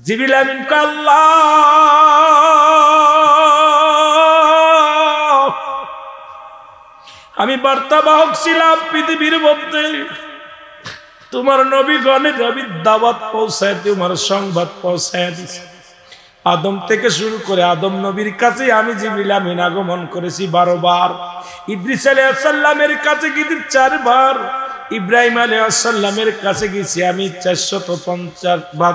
জিবরিল আমিন কয় আল্লাহ আমি বার্তাবাহক ছিলাম পৃথিবীর মধ্যে, তোমার নবীগণের আমি দাওয়াত পৌঁছায় তোমার সংবাদ পৌঁছায় দিছি। আদম থেকে শুরু করে আদম নবীর কাছে আমি জিবরিল আমিন আগমন করেছি 12 বার, ইদ্রিস আলাইহিস সালামের কাছে গেছি 4 বার, ইব্রাহিম আলাইহিস সালামের কাছে গেছি আমি 450 বার,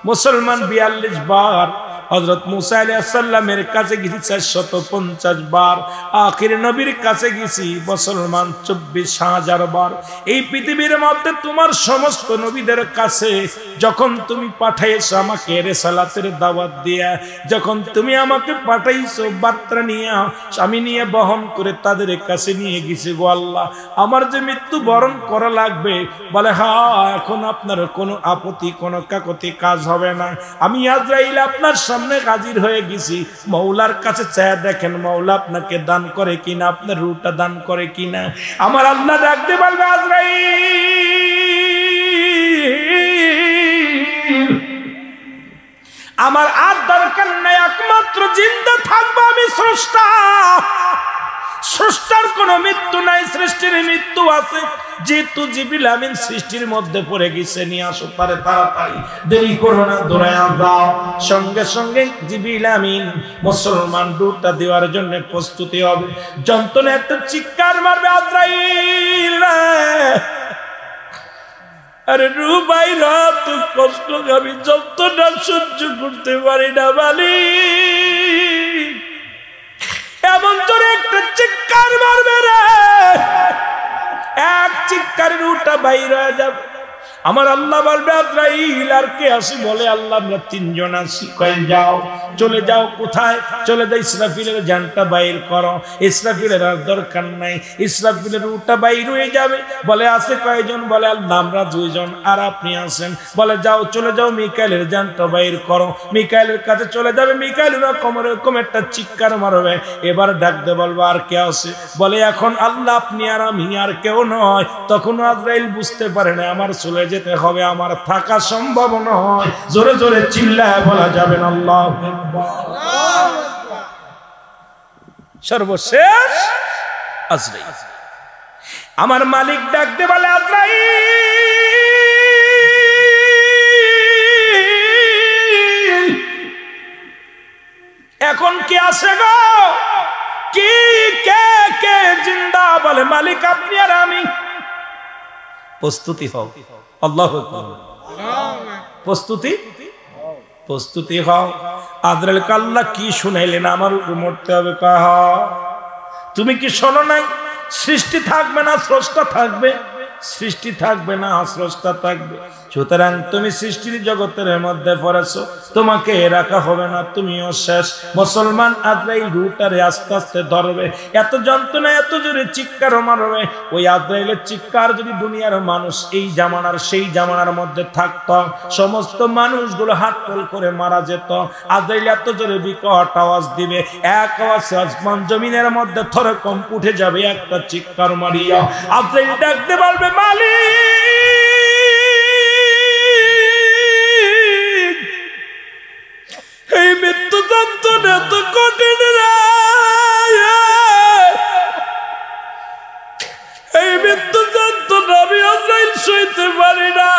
মুসলমান 42 বার, হযরত মুসা আলাইহিস সালামের কাছে গেছি 450 বার, আখির নবীর কাছে গেছি মুসলমান 24,000 বার। এই পৃথিবীর মধ্যে তোমার সমস্ত নবীদের কাছে যখন তুমি পাঠাইছো আমাকে রিসালাতের দাওয়াত দিয়া, যখন তুমি আমাকে পাঠাইছো বার্তা নিয়ে আমি নিয়ে বহন করে তাদের কাছে নিয়ে গেছি গো আল্লাহ, আমার যে মৃত্যু বরণ করা লাগবে, বলে হ্যাঁ এখন আপনার কোনো আপত্তি কোনো কাকতি কাজ হবে না, আমি আজরাইল আপনার সামনে হাজির হয়ে গেছি, মওলার কাছে চায় দেখেন মওলা আপনাকে দান করে কিনা, আপনার রূহটা দান করে কিনা। আমার আল্লাহ ডাকতে বলবে আজরাইল আমার আর দরকার নাই, একমাত্র জিন্দা থাকবো আমি স্রষ্টা, স্রষ্টার কোনো মৃত্যু নাই, সৃষ্টির মৃত্যু আছে, যেহেতু জিবরিল আমিন সৃষ্টির মধ্যে পড়ে গেছে নিয়ে আসো পারে তাড়াতাড়ি, দেরি করো না, দৌড়ায়া যাও। সঙ্গে সঙ্গে জিবরিল আমিন মুসলমান রূহটা দেওয়ার জন্য প্রস্তুতি হবে, যন্ত্রণা একটা চিৎকার মারবে আজরাইল আরে রূহ বাইরা তো কষ্ট আমি যন্ত্রণা সহ্য করতে পারি না মালিক, এমন জোরে একটা চিৎকার মারবে রে, এক চিৎকারে রূহটা বাইর হয়ে যাবে। আমার আল্লাহ বলবে আজরাইল আর কে আসি, বলে আল্লাহ আমরা 3 জন আছি, কই যাও চলে যাও, কোথায় চলে যাও, ইসরাফিলের জানটা বাইর করো, ইসরাফিলের আর দরকার নাই, ইসরাফিলের রূহটা বাইর হয়ে যাবে, বলে আছে কয়জন, বলে আল্লাহ আমরা 2 জন আর আপনি আছেন, বলে যাও চলে যাও মিকাইলের জানটা বাইর করো, মিকাইলের কাছে চলে যাবে, মিকাইল এরকম একটা চিৎকার মারবে, এবার ডাকতে বলবো আর কে আছে, বলে এখন আল্লাহ আপনি আর আমি আর কেউ নয়, তখন আজরাইল বুঝতে পারে না আমার চলে যেতে হবে, আমার থাকা সম্ভব নয়, জোরে জোরে চিল্লায় বলা যাবে না আল্লাহু আকবার। সর্বশেষ আজরাইল, আমার মালিক ডাকতে বলে আজরাইল এখন কি আছে গো, কি কে কে জিন্দা, বলে মালিক আপনি আর আমি, প্রস্তুতি হও, আল্লাহু আকবার, প্রস্তুতি হও। আজরাইল আল্লাহ কি শুনাইলেন, আমার উপর মরতে হবে, কাহা তুমি কি শোনো নাই, সৃষ্টি থাকবে না স্রষ্টা থাকবে, সৃষ্টি থাকবে না স্রষ্টা থাকবে, সুতরাং তুমি সৃষ্টির জগতের মধ্যে পড়েছো, তোমাকে রাখা হবে না, তুমিও শেষ। মুসলমান আজরাইল রূহটারে আস্তে আস্তে ধরবে, এত যন্ত্রণা এত জোরে চিৎকার মারবে, ওই আজরাইলের চিৎকার যদি দুনিয়ার মানুষ এই জামানার সেই জামানার মধ্যে থাকতো, সমস্ত মানুষগুলো হাত তোল করে মারা যেত। আজরাইল এত জোরে বিকট আওয়াজ দিবে, এক আওয়াজে আসমান জমিনের মধ্যে থরকম্প উঠে যাবে, একটা চিৎকার মারিয়া আজরাইল ডাকতে বলবে মালিক এই মৃত্যু যন্ত্রণা তো কঠিন রে, এই মৃত্যু যন্ত্রণা আমি আজরাইল সইতে পারি না,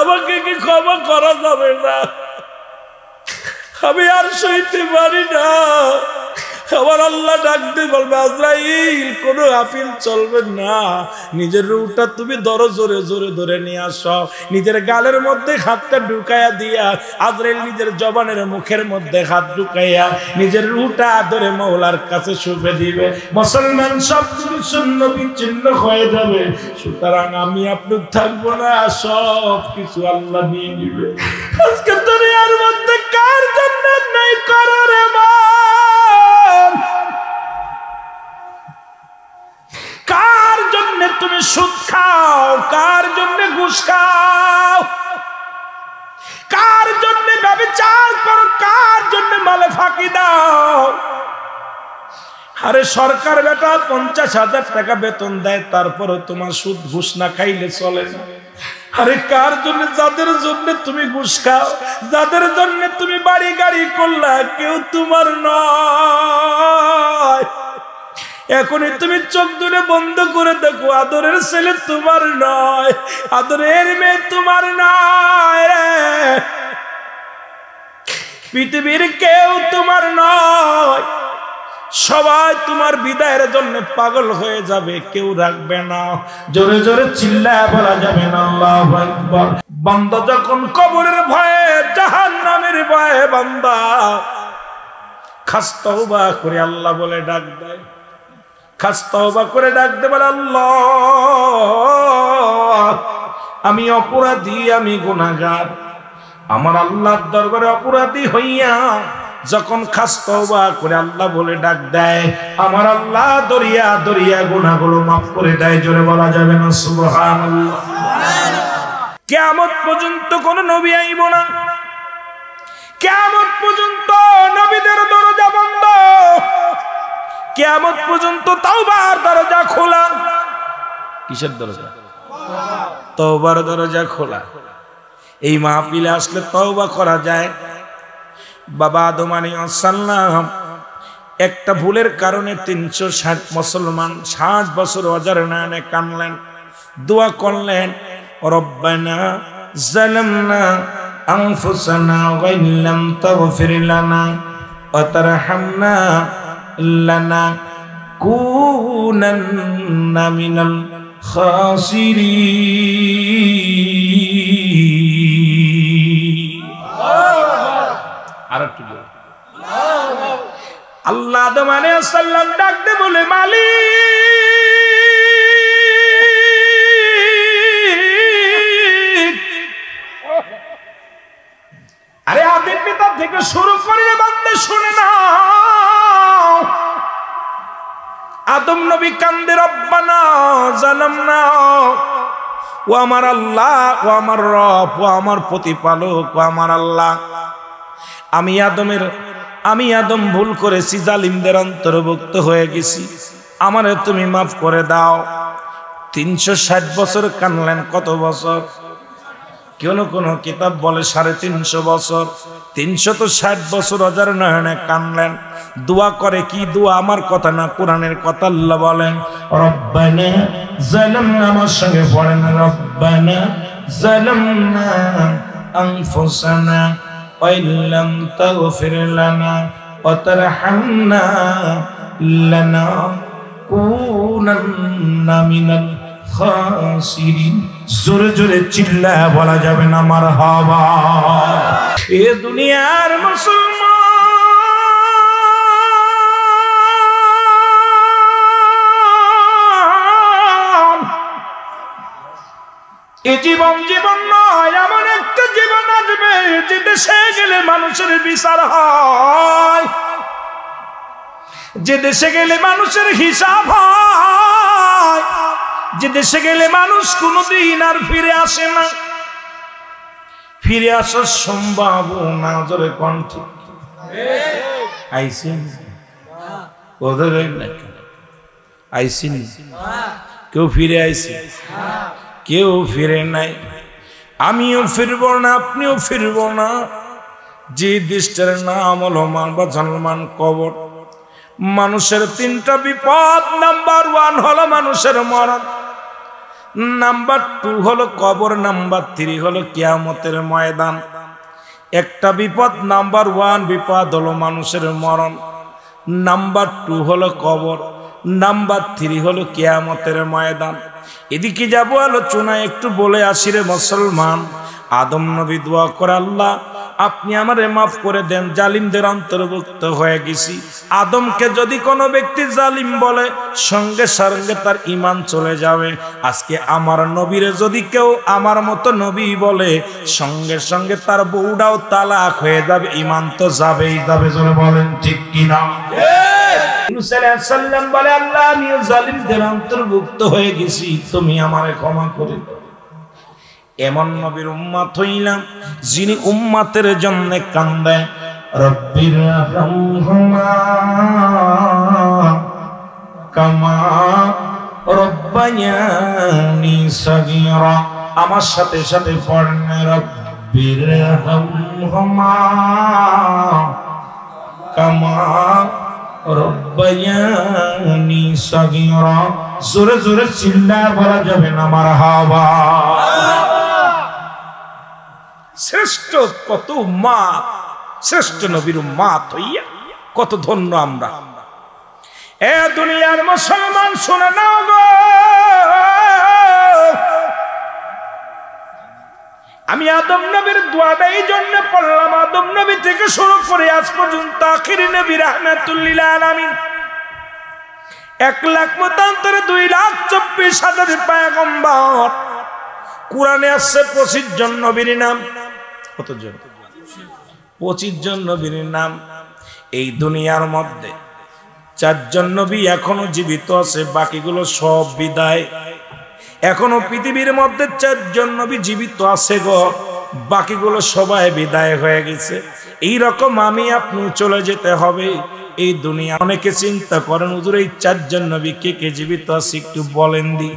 আমাকে কি ক্ষমা করা যাবে না, আমি আর সইতে পারি না। আমার আল্লাহ ডাকতে বলবে আজরাইল কোনো আফিল চলবে না, নিজের রূহটা তুমি ধরো, জোরে জোরে ধরে নিয়ে আসো, নিজের গালের মধ্যে হাতটা ঢুকাইয়া দিয়া আজরাইল নিজের জবানের মুখের মধ্যে হাত ঢুকাইয়া নিজের রূহটা ধরে মওলার কাছে শুবে দিবে। মুসলমান সব কিছু শূন্য বিচ্ছিন্ন হয়ে যাবে, সুতরাং আমি আপনি থাকবো না, সব কিছু আল্লাহ নিয়ে নিবে। আজকে দুনিয়ার মধ্যে কার জান্নাত নাই করার কার জন্য তুমি সুদ খাও, কার জন্য ঘুষ খাও, কার জন্য ব্যভিচার করো, কার জন্য মালে ফাঁকি দাও। আরে সরকার বেটা 50,000 টাকা বেতন দেয়, তারপরে তোমার সুদ ঘুষ না খাইলে চলে না। আরে কার জন্য? যাদের জন্য তুমি ঘুষ খাও, যাদের জন্য তুমি বাড়ি গাড়ি করলা, কেউ তোমার নয়। এখনই তুমি চোখ দুলে বন্ধ করে দেখো, আদরের ছেলে তোমার নয়, আদরের মেয়ে তোমার নয়। পৃথিবীর কেউ তোমার নয়। সবাই তোমার বিদায়ের জন্য পাগল হয়ে যাবে, কেউ রাখবে না। জোরে জোরে চিল্লায় বলা যাবে না আল্লাহু আকবার। বান্দা যখন কবরের ভয়ে, জাহান্নামের ভয়ে বান্দা খাস তওবা করে আল্লাহ বলে ডাক দেয়, খাস তওবা করে ডাক দে, বলে আল্লাহ আমি অপরাধী, আমি গুনাহগার। আমার আল্লাহর দরবারে অপরাধী হইয়া যখন খাস তওবা করে আল্লাহ বলে ডাক দেয়, আমার আল্লাহ দরিয়া দরিয়া গুনাহগুলো মাফ করে দেয়। জোরে বলা যাবে না সুবহানাল্লাহ। কিয়ামত পর্যন্ত কোন নবী আইব না, কিয়ামত পর্যন্ত নবীদের দরজা বন্ধ, কিয়ামত পর্যন্ত তওবার দরজা খোলা। কিসের দরজা? তওবার দরজা খোলা। এই মাহফিলে আসলে তওবা করা যায়। বাবা আদম আলাইহিস সালাম একটা ভুলের কারণে 360 মুসলমান 60 বছর অজার নয়নে কানলেন, দোয়া করলেন, রব্বানা যালামনা আনফুসানা ওয়া ইল্লাম তাগফির লানা ওয়া তারহামনা লানাকুনান্না মিনাল খাসিরিন। আরেকটু আল্লাহ আদম আলাইহিস সালাম ডাক দে বলে, মালিক, আরে আদিম পিতা থেকে শুরু করে বান্দা শুনে না। আদম নবী কান্দে, রব্বানা জালামনা, ও আমার আল্লাহ, ও আমার রব, ও আমার প্রতিপালক, ও আমার আল্লাহ, আমি আদম ভুল করেছি, জালিমদের অন্তর্ভুক্ত হয়ে গেছি, আমারে তুমি মাফ করে দাও। 360 বছর কানলেন। কত বছর? কোন কিতাব বলে 350 বছর। 360 বছর অজার নয়নে কানলেন। দোয়া করে কি দোয়া? আমার কথা না, কোরআনের কথা। আল্লাহ বলেন, রব্বানা যালামনা, আমার সঙ্গে পড়েন, রব্বানা যালামনা আনফুসানা ওয়া ইল্লাম তাগফির লানা ওয়া তারহামনা লানাকুনান্না মিনাল খাসিরিন। জোরে জোরে চিল্লায় বলা যাবে না মারহাবা। এ দুনিয়ার মুসলমান, এ জীবন নয়, এমন একটা জীবন আসবে যে দেশে গেলে মানুষের বিচার হয়, যে দেশে গেলে মানুষের হিসাব হয়, যে দেশে গেলে মানুষ কোনদিন আর ফিরে আসে না। ফিরে আসার সম্ভাবনা, জোরে কণ্ঠ আইসেন ওদের আইসেন, কেউ ফিরে আইসে, কেউ ফিরে নাই। আমিও ফিরব না, আপনিও ফিরব না। যে দেশটার নাম হলো মানবাজান কবর। মানুষের 3টা বিপদ। নাম্বার 1 হলো মানুষের মরণ, নাম্বার 2 হলো কবর, নাম্বার 3 হলো কিয়ামতের ময়দান। একটা বিপদ, নাম্বার 1 বিপদ হলো মানুষের মরণ, নাম্বার 2 হলো কবর, নাম্বার 3 হলো কিয়ামতের ময়দান। এদিকে যাব আলোচনা, একটু বলে আসি রে মুসলমান। আদম নবী দোয়া করে, আল্লাহ আপনি আমারে মাফ করে দেন, জালিমদের অন্তর্ভুক্ত হয়ে গেছি। আদমকে যদি কোনো ব্যক্তি জালিম বলে, সঙ্গে সঙ্গে তার ঈমান চলে যাবে। আজকে আমার নবীরে যদি কেউ আমার মতো নবী বলে, সঙ্গে সঙ্গে তার বউটাও তালাক হয়ে যাবে, ঈমান তো যাবেই যাবে। জোরে বলেন ঠিক কিনা? ইউনূস আলাইহিস সালাম বলে, আল্লাহ আমি জালিমদের অন্তর্ভুক্ত হয়ে গেছি, তুমি আমারে ক্ষমা করে দাও। এমন নবীর উম্মত হইলাম যিনি উম্মতের জন্য কান্দে, রব্বির রাহমহুমা কামা রব্বায়ানি সগীরা। আমার সাথে সাথে পড়েন রব্বিরহামহুমা কামা রব্বায়ানি সগীরা। জোরে জোরে চিল্লায় বলা যাবে না মারহাবা। শ্রেষ্ঠ কত উম্মাত, শ্রেষ্ঠ নবীর উম্মাত হইয়া কত ধন্য আমরা। এ দুনিয়ার মুসলমান শুনে নাও গো, আমি আদম নবীর দোয়াটা এই জন্য পড়লাম, আদম নবী থেকে শুরু করে আজ পর্যন্ত আখিরি নবী রাহমাতুল লিল আলামিন 1,00,000 মতান্তরে 2,24,000 পয়গম্বর। কোরআনে আছে 25 জন নবীর নাম। কতজন? 25 জন নবীর নাম। এই দুনিয়ার মধ্যে 4 জন নবী এখনো জীবিত আছে, বাকিগুলো সব বিদায়। এখনো পৃথিবীর মধ্যে 4 জন নবী জীবিত আছে গো, বাকিগুলো সবাই বিদায় হয়ে গেছে। এই রকম আমি আপনি চলে যেতে হবে এই দুনিয়া। অনেকে চিন্তা করেন হুজুর এই 4 জন নবী কে কে জীবিত আছে একটু বলেন দি।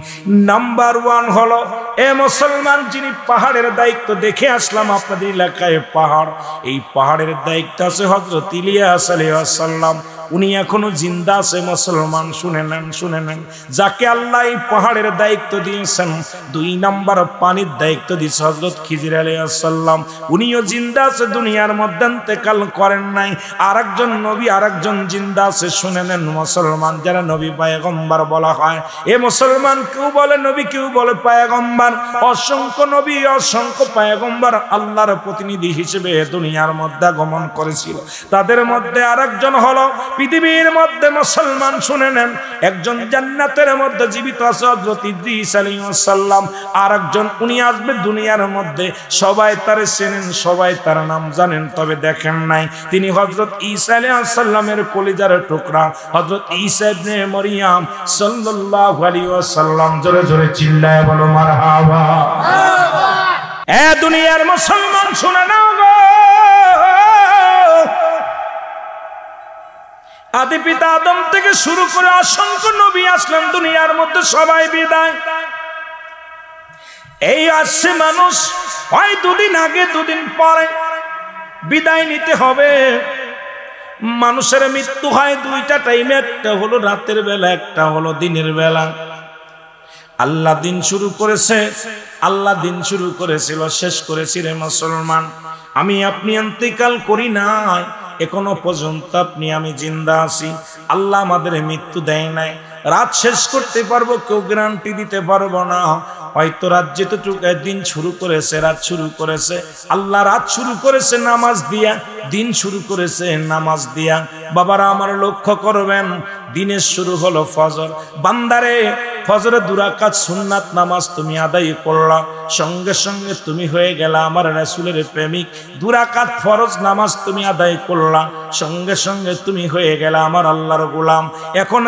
নাম্বার 1 হলো এ মুসলমান, যিনি পাহাড়ের দায়িত্ব দেখে আসলাম আপনাদের এলাকায় পাহাড়, এই পাহাড়ের দায়িত্ব আছে হযরত ইলিয়াস আলাইহিস সালাম। উনি এখনো জিন্দা আছে মুসলমান, শুনে নেন শুনে নেন। যাকে আল্লাহ এই পাহাড়ের দায়িত্ব দিয়েছেন, 2 নাম্বার পানির দায়িত্ব দিয়েছে হযরত খিজির আলাইহিস সালাম। উনিও জিন্দা আছে, দুনিয়ার মধ্যে ইন্তেকাল করেন নাই। আরেকজন নবী আরেকজন জিন্দা আছে, শুনে নেন মুসলমান। যারা নবী পয়গম্বর বলা হয়, এ মুসলমান কেউ বলে নবী কেউ বলে পয়গম্বর। অসংখ্য নবী অসংখ্য পয়গম্বর আল্লাহর প্রতিনিধি হিসেবে দুনিয়ার মধ্যে আগমন করেছিল। তাদের মধ্যে আরেকজন হলো পৃথিবীর মধ্যে মুসলমান শুনে নেন, একজন জান্নাতের মধ্যে জীবিত আছে হযরত ইদ্রিস আলাইহিস সালাম। আরেকজন উনি আসবে দুনিয়ার মধ্যে, সবাই তারে চেনেন, সবাই তার নাম জানেন, তবে দেখেন নাই। তিনি হযরত ঈসা আলাইহিস সালামের কলিজার টুকরা হযরত ঈসা ইবনে মরিয়ম সাল্লাল্লাহু আলাইহি ওয়াসাল্লাম। জোরে জোরে চিল্লায় বলো মারহাবা। এ দুনিয়ার মুসলমান শুনে নাও গো, আদি পিতা আদম থেকে শুরু করে অসংখ্য নবী আসলেন দুনিয়ার মধ্যে, সবাই বিদায়। এই আসছে মানুষ, হয় 2 দিন আগে 2 দিন পরে বিদায় নিতে হবে। মানুষের মৃত্যু হয় 2টা টাইমে, একটা হলো রাতের বেলা, একটা হলো দিনের বেলা। আল্লাহ দিন শুরু করেছে, আল্লাহ দিন শুরু করেছিল, শেষ করেছিল মুসলমান। আমি আপনি ইন্তেকাল করি নাই, এখনো পর্যন্ত আপনি আমি জিন্দা আছি। আল্লাহ আমাদের মৃত্যু দেয় নাই। রাত শেষ করতে পারবো কেউ গ্যারান্টি দিতে পারবো না। হয়তো রাত যেতটুকু দিন শুরু করেছে, রাত শুরু করেছে আল্লাহ, রাত শুরু করেছে নামাজ দিয়া, দিন শুরু করেছে নামাজ দিয়া। বাবারা আমার লক্ষ্য করবেন, দিনের শুরু হলো ফজর। বান্দারে ফজরে 2 রাকাত সুন্নাত নামাজ তুমি আদায় করলা, সঙ্গে সঙ্গে তুমি হয়ে গেলা আমার রাসূলের প্রেমিক। 2 রাকাত ফরজ নামাজ তুমি আদায় করলা, সঙ্গে সঙ্গে তুমি হয়ে গেলা আমার আল্লাহর গোলাম। এখন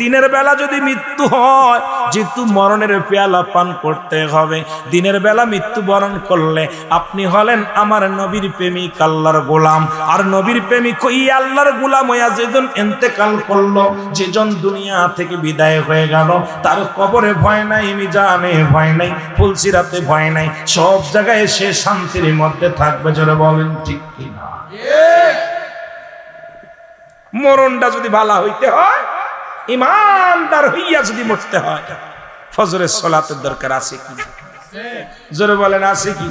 দিনের বেলা যদি মৃত্যু হয়, যেহেতু মরণের পেয়ালা পান করতে হবে, দিনের বেলা মৃত্যুবরণ করলে আপনি হলেন আমার নবীর প্রেমিক আল্লাহর গোলাম। আর নবীর প্রেমিক ওই আল্লাহর গোলাম হইয়া যেজন ইন্তেকাল করলো, যেজন দুনিয়া থেকে বিদায় হয়ে গেল, তার কবরে ভয় নাই, মিজানে ভয় নাই, ফুলসিরাতে ভয় নাই, সব জায়গায় সে শান্তির মধ্যে থাকবে। জোরে বলেন ঠিক কিনা? মরণটা যদি ভালো হইতে হয়, ইমানদার হইয়া যদি মরতে হয়, ফজরের সালাতের দরকার আছে কি? জোরে বলেন আছে কি?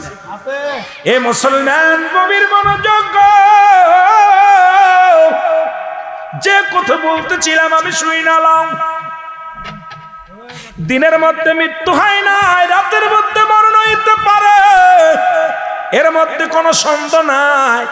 এ মুসলমান গভীর মনোযোগ, যে কথা বলতেছিলাম আমি শুই নালাম। দিনের মধ্যে মৃত্যু হয় না, রাতের মধ্যে মরণ হইতে পারে, এর মধ্যে কোনো সন্দেহ নাই।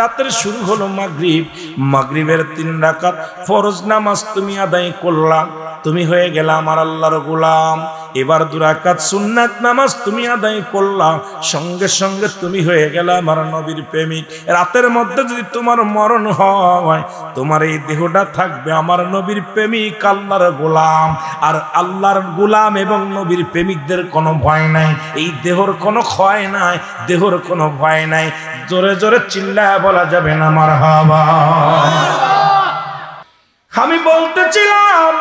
রাতের শুরু হলো মাগরিব, মাগরিবের 3 রাকাত ফরজ নামাজ তুমি আদায় করলা, তুমি হয়ে গেলা আমার আল্লাহর গোলাম। এবার 2 রাকাত সুন্নাত নামাজ তুমি আদায় করলা, সঙ্গে সঙ্গে তুমি হয়ে গেলা আমার নবীর প্রেমিক। রাতের মধ্যে যদি তোমার মরণ হয়, তোমার এই দেহটা থাকবে আমার নবীর প্রেমিক আল্লাহর গোলাম। আর আল্লাহর গোলাম এবং নবীর প্রেমিকদের কোনো ভয় নাই, এই দেহর কোনো ক্ষয় নাই, দেহর কোনো ভয় নাই। জোরে জোরে চিল্লায় বলা যাবে না মারহাবা। আমি বলতেছিলাম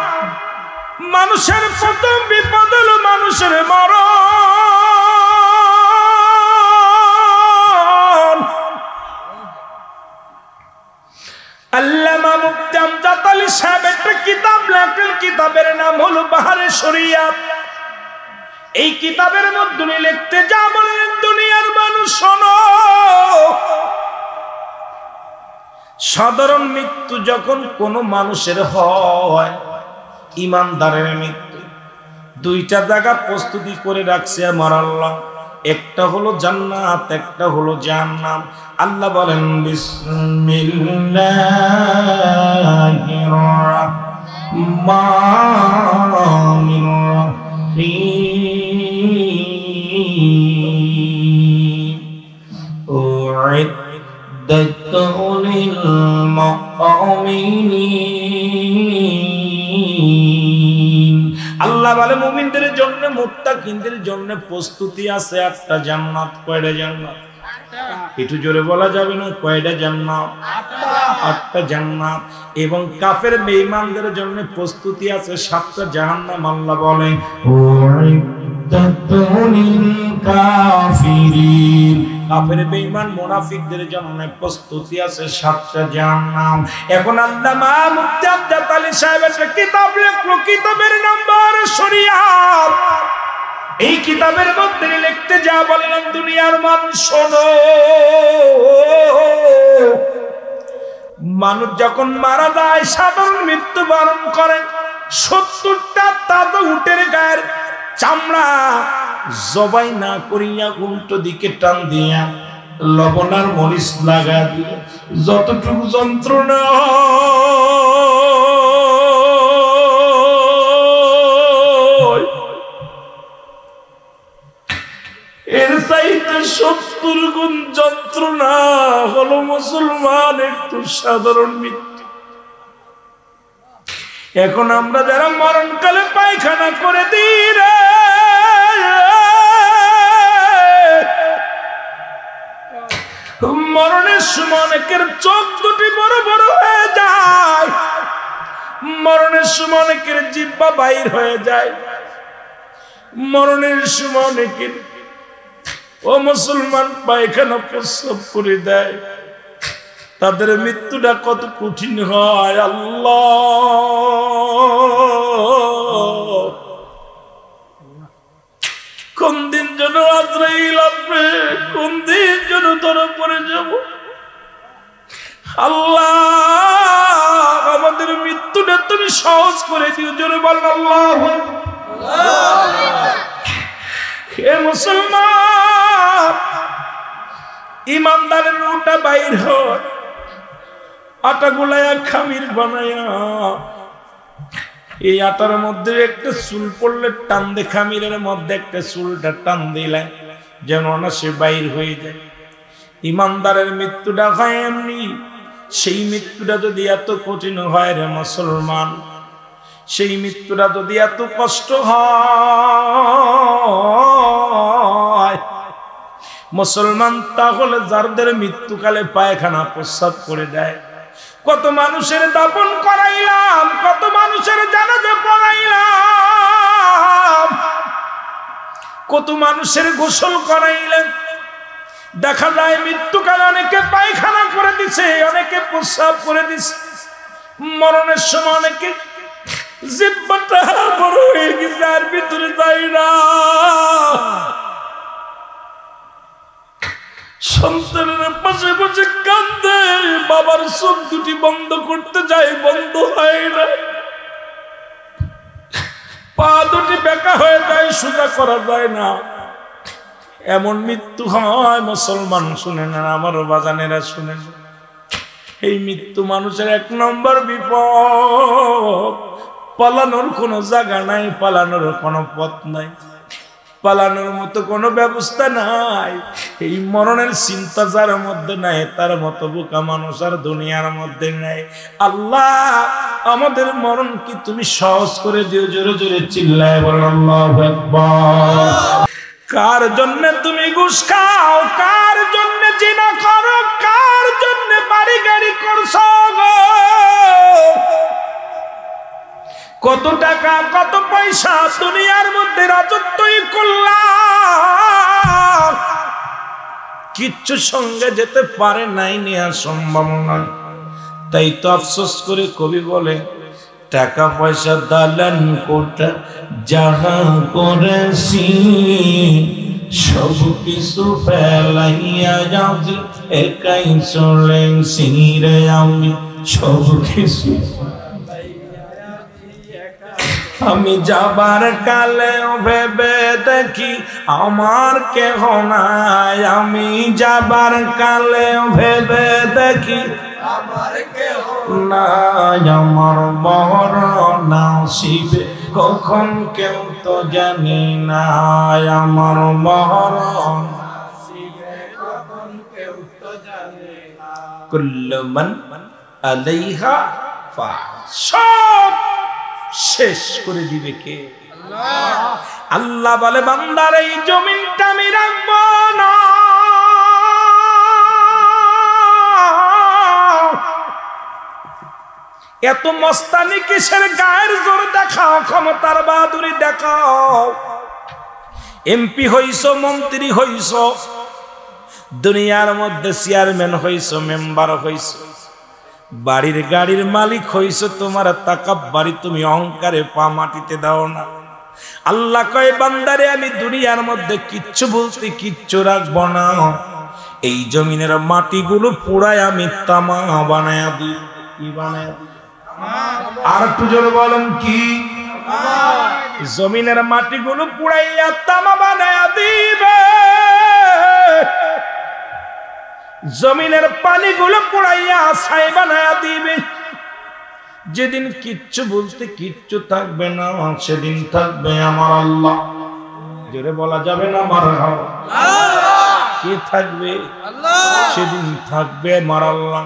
মানুষের প্রথম বিপদ হলো মানুষের মরণ। একটা কিতাব লেখেন, কিতাবের নাম হলো বাহারে শরিয়াত। এই কিতাবের মধ্যে লিখতে যা বললেন, দুনিয়ার মানুষ শোনো, সাধারণ মৃত্যু যখন কোনো মানুষের হয়, ইমানদারের মৃত্যু, দুইটা জায়গা প্রস্তুতি করে রাখছে আমার আল্লাহ। একটা হলো জান্নাত, একটা হলো জাহান্নাম। আল্লাহ বলেন বিসমিল্লাহির রাহমানির রাহিম। উইদ্দাত লিল মুমিনিন। আল্লাহ বলে মুমিনদের জন্য, মুত্তাকিনদের জন্য প্রস্তুতি আছে একটা জান্নাত। কয়টা জান্নাত? একটু জোরে বলা যাবে না? কয়টা জান্নাত? আটটা জান্নাত। এবং কাফের বেঈমানদের জন্য প্রস্তুতি আছে 7টা জাহান্নাম। আল্লাহ বলে কাফের বেঈমান মুনাফিকদের জন্য প্রস্তুতি আছে 7টা জাহান্নাম। এখন আল্লামা মুফতি আবজাত আলী সাহেব একটা কিতাব লিখলো, কিতাবের নাম বাহারে শরিয়াত। এই কিতাবের মধ্যে লিখতে যা বললাম, দুনিয়ার মানুষ শোনো, মানুষ যখন মারা যায়, সাধারণ মৃত্যুবরণ করে, 70টা তাজা উটের গায়ের চামড়া জবাই না করিয়া উল্টো দিকে টান দিয়া লবণ আর মরিচ লাগা দিয়ে যতটুকু যন্ত্রণা এর চাইতে 70 গুণ যন্ত্রণা হলো মুসলমান একটু সাধারণ মৃত্যু। এখন আমরা যারা মরণকালে পায়খানা করে দিই রে, মরণের সময় অনেকের চোখ দুটি বড় বড় হয়ে যায়, মরণের সময় অনেকের জিহ্বা বাইর হয়ে যায়, মরণের সময় অনেকের ও মুসলমান পায়খানা প্রস্রাব করে দেয়। তাদের মৃত্যুটা কত কঠিন হয় আল্লাহ! কোন দিন যেন আজরাইল আসবে, কোন দিন যেন ধরা পড়ে যাব। আল্লাহ আমাদের মৃত্যুটা তুমি সহজ করে দিও, জোরে বলেন আল্লাহ। হে মুসলমান, ইমানদারের রুটা বাইর হয়, আটা গুলায়া খামির বানায়া, এই আটার মধ্যে একটা চুল পড়লে টান দে, খামিরের মধ্যে একটা চুলটা টান দিলে যেন না সে বাইর হয়ে যায়। ইমানদারের মৃত্যুটা হয় এমনি। সেই মৃত্যুটা যদি এত কঠিন হয় রে মুসলমান, সেই মৃত্যুটা যদি এত কষ্ট হয় মুসলমান, তাহলে যাদের মৃত্যুকালে পায়খানা প্রস্রাব করে দেয়, কত মানুষের দাফন করাইলাম, কত মানুষের জানাজা পড়াইলাম, কত মানুষের গোসল করাইলাম, দেখা যায় মৃত্যুকালে অনেকে পায়খানা করে দিছে, অনেকে প্রস্রাব করে দিছে, মরণের সময় অনেকে জিহ্বাটা বড় হয়ে গেছে আর ভিতরে যায় না। সন্তানের পাশে বসে কান্দে, বাবার চোখ দুটি বন্ধ করতে যায়, বন্ধ হয় না, পা দুটি বেঁকা হয়ে যায়, সোজা করা যায় না। এমন মৃত্যু হয় মুসলমান, শুনে না আমার বাজানেরা, শুনেন। এই মৃত্যু মানুষের 1 নম্বর বিপদ। পালানোর কোনো জায়গা নাই, পালানোর কোনো পথ নাই, পালানোর মতো কোনো ব্যবস্থা নাই। এই মরণের চিন্তা যার মধ্যে নাই, তার মতো বোকা মানুষ আর দুনিয়ার মধ্যে নাই। আল্লাহ আমাদের মরণ কি তুমি সহজ করে দিও, জোরে জোরে চিল্লায় বলেন আল্লাহু আকবার। কার জন্য তুমি ঘুষ খাও, কার জন্য জিনা করো, কার জন্য বাড়ি গাড়ি করছো গো? কত টাকা কত পয়সা দুনিয়ার মধ্যে রাজত্বই করলাম, কিচ্ছু সঙ্গে যেতে পারে নাই, নেওয়া সম্ভব নয়। তাই তো আফসোস করে কবি বলে, টাকা পয়সা দালান কোটা যাহা করেছি সব কিছু ফেলাইয়া যাও একাই চলেছি রে আমি সব কিছু আমি যাবার কালে ভেবে দেখি আমার কেহ নাই আমি যাবার কালে ভেবে দেখি আমার কেহ নাই আমার মরণ নসিবে কখন কেউ তো জানি না আমার মরণ নসিবে কখন কেউ তো জানি না কুল্লু মান আলাইহা ফান সব শেষ করে দিবে কে আল্লাহ আল্লাহ বলে বান্দার এই জমিনটা আমি রাখবো না এত মস্তানি কিসের গায়ের জোর দেখাও ক্ষমতার বাহাদুরি দেখাও এমপি হইছো মন্ত্রী হইছো দুনিয়ার মধ্যে চেয়ারম্যান হইছো মেম্বার হইছো বাড়ির গাড়ির মালিক হইছো তোমার তাকাব্বুরি তুমি অহংকারে পা মাটিতে দাও না আল্লাহ কয় বান্দারে আমি দুনিয়ার মধ্যে কিচ্ছু বলতে কিচ্ছু রাখবো না এই জমিনের মাটিগুলো পুরাই আমি তামা বানায়া দিই কি বানায়া দিই আর একটু জোরে বলেন কি জমিনের মাটিগুলো পুরাইয়া তামা বানায়া দিবে জমিনের পানিগুলো পুড়াইয়া ছাই বানায়া দিবে যেদিন কিচ্ছু বলতে কিচ্ছু থাকবে না সেদিন থাকবে আমার আল্লাহ জোরে বলা যাবে না আমার কে থাকবে সেদিন থাকবে আমার আল্লাহ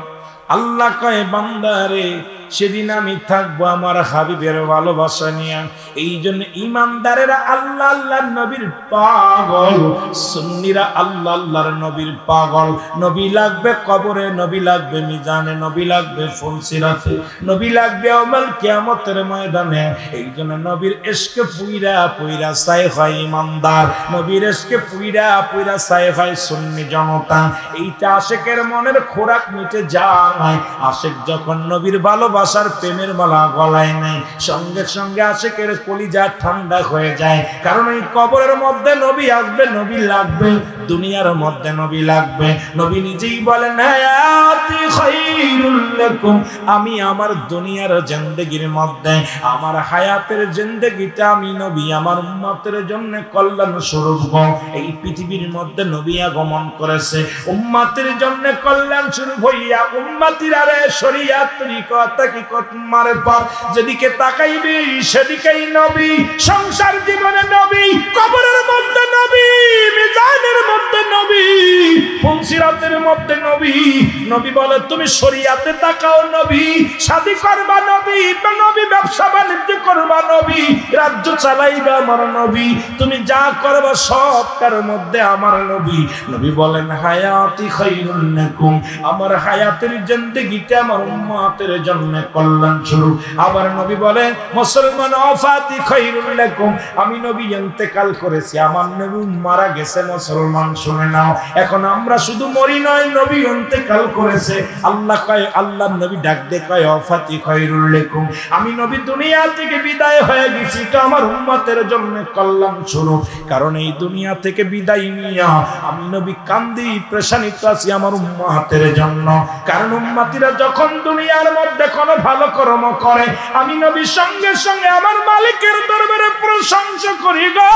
আল্লাহ কয় বান্দারে সেদিন আমি থাকবো আমার হাবিবের ভালোবাসা নিয়ে এই জন্য ইমানদারেরা আল্লাহ আল্লাহর নবীর পাগল সুন্নিরা আল্লাহ আল্লাহর নবীর পাগল নবী লাগবে কবরে নবী লাগবে মিজানে নবী লাগবে ফুলসিরাতে নবী লাগবে ইয়াউমুল কিয়ামতের ময়দানে এই জন্য নবীর ইশকে পুইরা পুইরা ছাই হয় ইমানদার নবীর ইশকে পুইরা পুইরা ছাই হয় সুন্নি জনতা এইটা আশিকের মনের খোরাক মিটে যায় আশিক যখন নবীর ভালোবাসার প্রেমের মালা গলায় নাই সঙ্গে সঙ্গে আশিকের কলিজা ঠান্ডা হয়ে যায় কারণ এই কবরের মধ্যে নবী আসবে নবী লাগবে দুনিয়ার মধ্যে নবী লাগবে নবী নিজেই বলেন হায়াতি খায়রুল লাকুম আমি আমার দুনিয়ার জিন্দেগির মধ্যে আমার হায়াতের জিন্দেগিটা আমি নবী আমার উম্মতের জন্য কল্যাণ স্বরূপ এই পৃথিবীর মধ্যে নবী আগমন করেছে উম্মতের জন্য কল্যাণ স্বরূপ হইয়া উম্মতিরা রে শরীয়ত তরিকত কি কত মারে পর যেদিকে তাকাইবে সেদিকেই নবী সংসার জীবনে নবী কবরের মধ্যে নবী মিজানের মধ্যে নবী ফুলসিরাতের মধ্যে নবী নবী বলে তুমি শরীয়তে তাকাও নবী শাদী করবা নবী নবী ব্যবসা বাণিজ্য করবা নবী রাজ্য চালাইবা আমার নবী তুমি যা করবা সবটার মধ্যে আমার নবী নবী বলেন হায়াতি খায়রুল লাকুম আমার হায়াতের জিন্দেগিটা আমার উম্মতের জন্য কল্যাণ স্বরূপ আবার নবী বলেন মুসলমান ওয়াফাতি খায়রুল লাকুম আমি নবী ইন্তেকাল করেছি আমার নবী মারা গেছে মুসলমান শুনে নাও এখন আমরা শুধু মরি নয় নবী ইন্তেকাল করেছে আল্লাহ কয় আল্লাহর নবী ডাক দে কয় ওয়াফাতি খায়রুল লাকুম আমি নবী দুনিয়া থেকে বিদায় হয়ে গেছি তো আমার উম্মতের জন্য কল্যাণ স্বরূপ কারণ এই দুনিয়া থেকে বিদায় নিয়া আমি নবী কান্দি পেরেশানিতে আছি আমার উম্মতের জন্য কারণ উম্মতিরা যখন দুনিয়ার মধ্যে কোনো ভালো কর্ম করে আমি নবী সঙ্গে সঙ্গে আমার মালিকের দরবারে প্রশংসা করি গো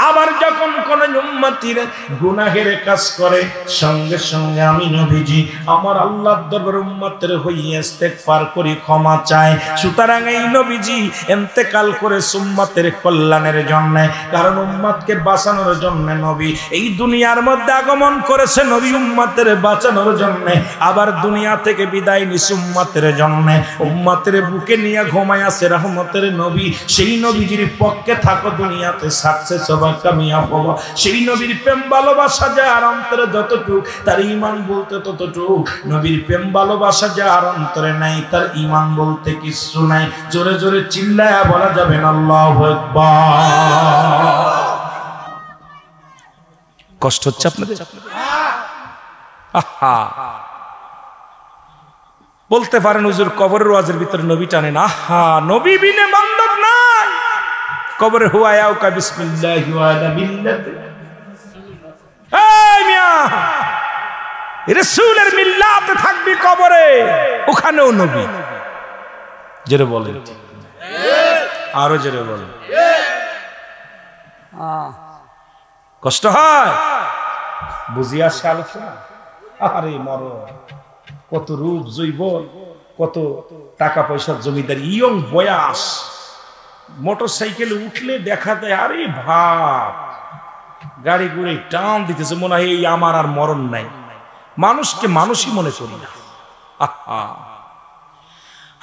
আবার যখন কোন উম্মতির গুনাহের কাজ করে সঙ্গে সঙ্গে আমি নবীজি আমার আল্লাহর দরবারে উম্মতের হইয়া ইস্তেগফার করি ক্ষমা চাই সুতরাং এই নবীজি ইন্তেকাল করে উম্মতের কল্যাণের জন্য কারণ উম্মতকে বাঁচানোর জন্য নবী এই দুনিয়ার মধ্যে আগমন করেছে নবী উম্মতের বাঁচানোর জন্য আবার দুনিয়া থেকে বিদায় নিছে উম্মতের জন্য উম্মতের বুকে নিয়ে ঘুমায় আছে রহমতের নবী সেই নবীজির পক্ষে থাকো দুনিয়াতে সাকসেস হবে কামিয়াব হবে সেই নবীর প্রেম ভালোবাসা যার অন্তরে যতটুক তার ঈমান বলতে ততটুক নবীর প্রেম ভালোবাসা যার অন্তরে নাই তার ঈমান বলতে কিছু নাই জোরে জোরে চিল্লায়া বলা যাবে না আল্লাহু আকবার কষ্ট হচ্ছে আপনাদের বলতে পারেন হুজুর কবরের ওয়াজের ভিতরে নবী টানে না, হা নবী বিনে বান্ধব নাই। কবরে হুয়ায়াও কা বিসমিল্লাহি ওয়া আলা মিল্লাতি, এই মিয়া রাসূলের মিল্লাতে থাকবি কবরে, ওখানেও নবী। জেরে বলেন, আরো জেরে বলেন। কষ্ট হয় বুঝি আসে আলোচনা। আরে মরো, কত রূপ জৈবন, কত টাকা পয়সার জমিদারি, ইয়ং বয়াস, মোটর সাইকেলে উঠলে দেখা যায় আরে ভাব, গাড়ি ঘুরে টান দিতেছে, মনে হয় এই আমার আর মরণ নাই। মানুষকে মানুষই মনে করি না।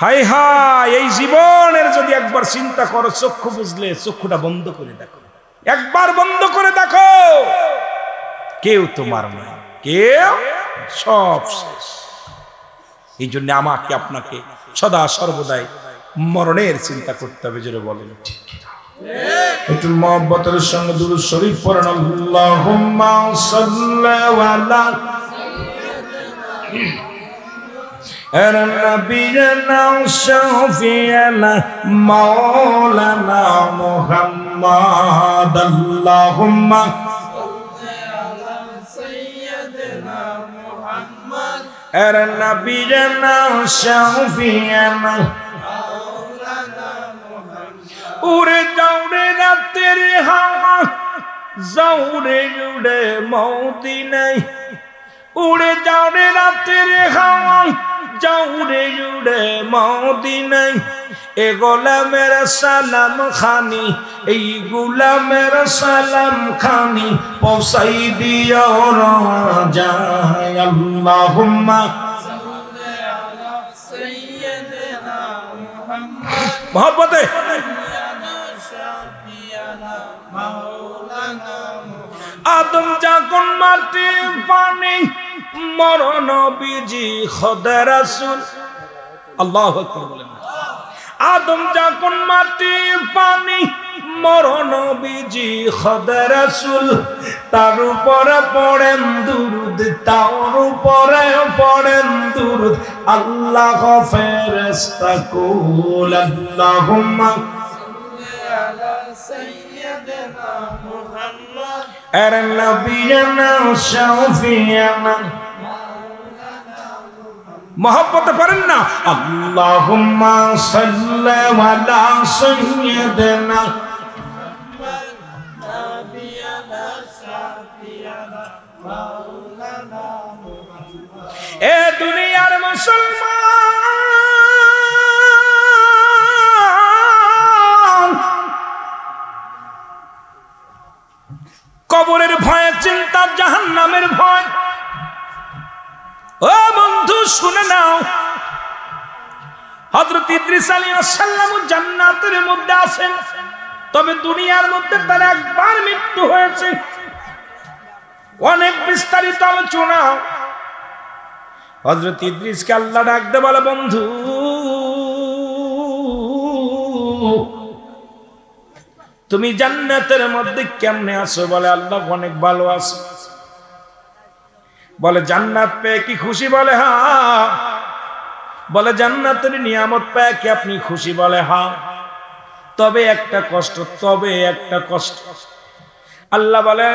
হাই হাই, এই জীবনের যদি একবার চিন্তা করো, চক্ষু বুঝলে চক্ষুটা বন্ধ করে দেখো, একবার বন্ধ করে দেখো, কেউ তোমার নয়, কেউ, সব শেষ। এই জন্য আমাকে আপনাকে সদা সর্বদাই মরণের চিন্তা করতে হবে। যেটা বলেন একটু মহব্বতের সঙ্গে দুরূদ শরীফ পড়েন। আল্লাহুম্মা সাল্লি আলা নবিয়িনা শাফিয়ানা মাওলানা মুহাম্মদ। আল্লাহুম্মা নবিয়িনা শাফিয়ানা উড়ে যাওরে রাতের হাওয়া, যাওরে উড়ে মদিনায়, উড়ে যাওরে রাতের হাওয়া, যাওরে উড়ে মদিনায়। এ গোলামের সালাম খানি, এই গোলামের সালাম খানি পৌঁছাই দিও রাজায়। আল্লাহুম্মা মোহব্বতে আদম যখন মাটি পানি, মরণ নবীজি খোদা রাসূল। আল্লাহু আকবার বলেন। আদম যখন মাটি পানি, মরণ নবীজি খোদা রাসূল। তার উপরে পড়েন দুরূদ, তার উপরে পড়েন দুরূদ। আল্লাহ ফেরেশতা কুল। আল্লাহুম্মা সাল্লি আলা সাইয়্যিদিনা মুহাম্মদ আর নবিয়িনা শাফিয়ানা। মোহব্বত করেন না। আল্লাহুম্মা সাল্লি আলা সাইয়্যিদিনা এ দুনিয়ার মুসলমান, কবরের ভয়ে চিন্তা, জাহান্নামের ভয়। ও বন্ধু শুনে নাও, হযরত ইদ্রিস আলাইহিস সালাম জান্নাতের মধ্যে আছেন, তবে দুনিয়ার মধ্যে তার একবার মৃত্যু হয়েছে। অনেক বিস্তারিত আলোচনা। হযরত ইদ্রিসকে আল্লাহ ডাকতে বলে, বন্ধু তুমি জান্নাতের মধ্যে কেমনে আছো? বলে আল্লাহ অনেক ভালো আছো। বলে জান্নাত পেয়ে কি খুশি? বলে হ্যাঁ। বলে জান্নাতের নিয়ামত পেয়ে কি আপনি খুশি? বলে হ্যাঁ। তবে একটা কষ্ট, তবে একটা কষ্ট। আল্লাহ বলে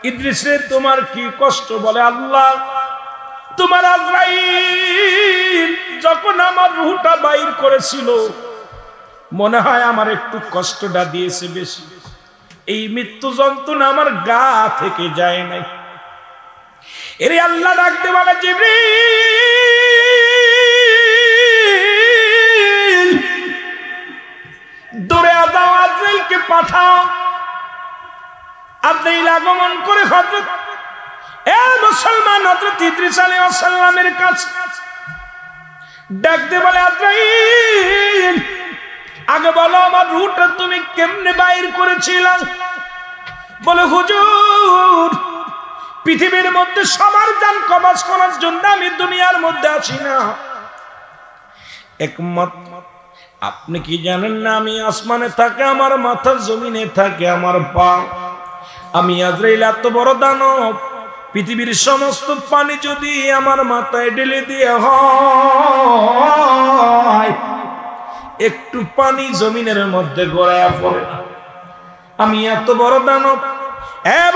ইদ্রিস রে তোমার কি কষ্ট? বলে আল্লাহ তোমার আজরাইল যখন আমার রূহটা বাইর করেছিল, মনে হয় আমার একটু কষ্টটা দিয়েছে বেশি। এই মৃত্যু যন্ত্রণা আমার গা থেকে যায় নাই। এরে আল্লাহ ডাকতে বলে জিবরিল দৌড়ে দাও, আজরাইলকে পাঠাও। আজরাইল আগমন করে হযরত মুসলমান হযরত ইদ্রিস আলাইহিস সালামের কাছে ডাকতে বলে আজরাইল আগে বলো আমার রূহটা তুমি কেমনে বাইর করেছিলা? বলে হুজুর পৃথিবীর মধ্যে সবার জান কবজ করার জন্য আমি দুনিয়ার মধ্যে আসি না। একমত আপনি কি জানেন না আমি আসমানে থাকে আমার মাথা, জমিনে থাকে আমার পা। আমি আজরাইল এত বড় দানব, পৃথিবীর সমস্ত পানি যদি আমার মাথায় ঢেলে দিয়ে হয়, একটু পানি জমিনের মধ্যে গড়াইয়া পড়ে। আমি এত বড় দানব।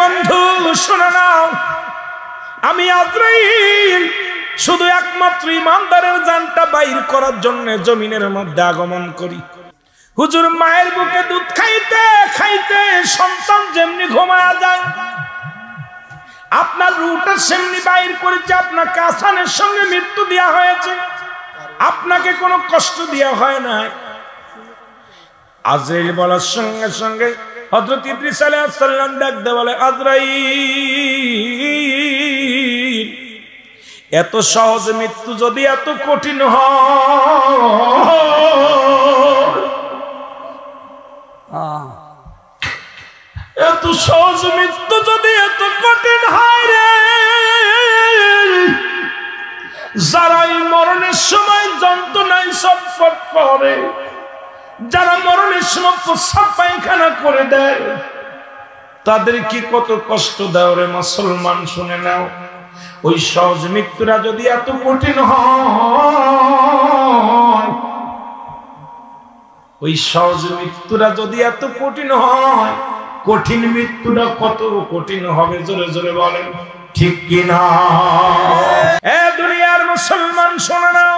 বন্ধু শোনো নাও, আমি আজরাইল শুধু একমাত্র ইমানদারের জানটা বাইর করার জন্য জমিনের মধ্যে আগমন করি। হুজুর, মায়ের বুকে দুধ খাইতে খাইতে সন্তান যেমনি ঘুমায়া যায়, আপনার রুটা সেমনি বাইর করেছে। আপনাকে আসানের সঙ্গে মৃত্যু দেওয়া হয়েছে, আপনাকে কোনো কষ্ট দেওয়া হয় না। আজরাইল বলার সঙ্গে সঙ্গে হযরত ইদ্রিস আলাইহিস সালাম ডাকতে বলে, আজরাইল, এত সহজ মৃত্যু যদি এত কঠিন হয়, এত সহজ মৃত্যু যদি এত কঠিন হয় রে, যারা এই মরণের সময় যন্ত্রণায় ছটফট করে, যারা মরণের সময় প্রস্রাব পায়খানা করে দেয়, তাদের কি কত কষ্ট দেয় রে মুসলমান, শুনে নাও। ওই সহজ মৃত্যুরা যদি এত কঠিন হয়, ওই সহজ মৃত্যুরা যদি এত কঠিন হয়, কঠিন মৃত্যুটা কত কঠিন হবে জোরে জোরে বলেন, ঠিক কিনা? দুনিয়ার মুসলমান শোনো নাও,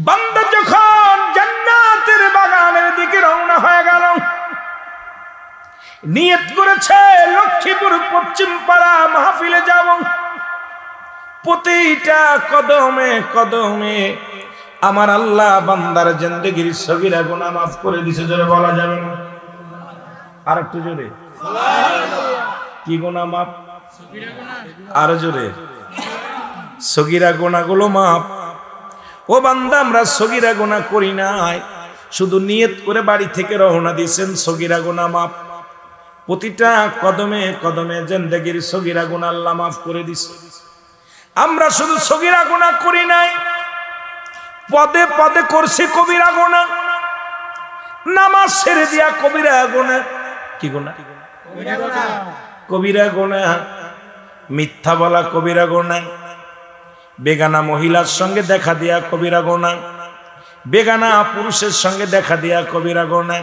বান্দা যখন জান্নাতের বাগানের দিকে রওনা হয়ে গেল, নিয়ত করেছে লক্ষ্মীপুর পশ্চিম পাড়া মাহফিলে যাব, প্রতিটা কদমে কদমে আমার আল্লাহ বান্দার জিন্দেগির সগীরা গুনাহ মাফ করে দিয়েছে, জোরে বলা যাবে না? আর একটু জোরে, কি গুনাহ মাফ? আর জোরে, সগীরা গুনাহগুলো মাফ। ও বান্দা, আমরা সগীরা গুনাহ করি নাই, শুধু নিয়ত করে বাড়ি থেকে রওনা দিয়েছেন, সগীরা গুনাহ মাফ। প্রতিটা কদমে কদমে জিন্দেগির সগীরা গুনাহ আল্লাহ মাফ করে দিয়েছে। আমরা শুধু সগীরা গুনাহ করি নাই, পদে পদে করছি কবিরা গুনাহ। নামাজ ছেড়ে দিয়া কবিরা গুনাহ। কি গুনাহ? কবিরা গুনাহ। মিথ্যা বলা কবিরা গুনাহ, বেগানা মহিলার সঙ্গে দেখা দিয়া কবিরা গুনাহ, বেগানা পুরুষের সঙ্গে দেখা দিয়া কবিরা গুনাহ।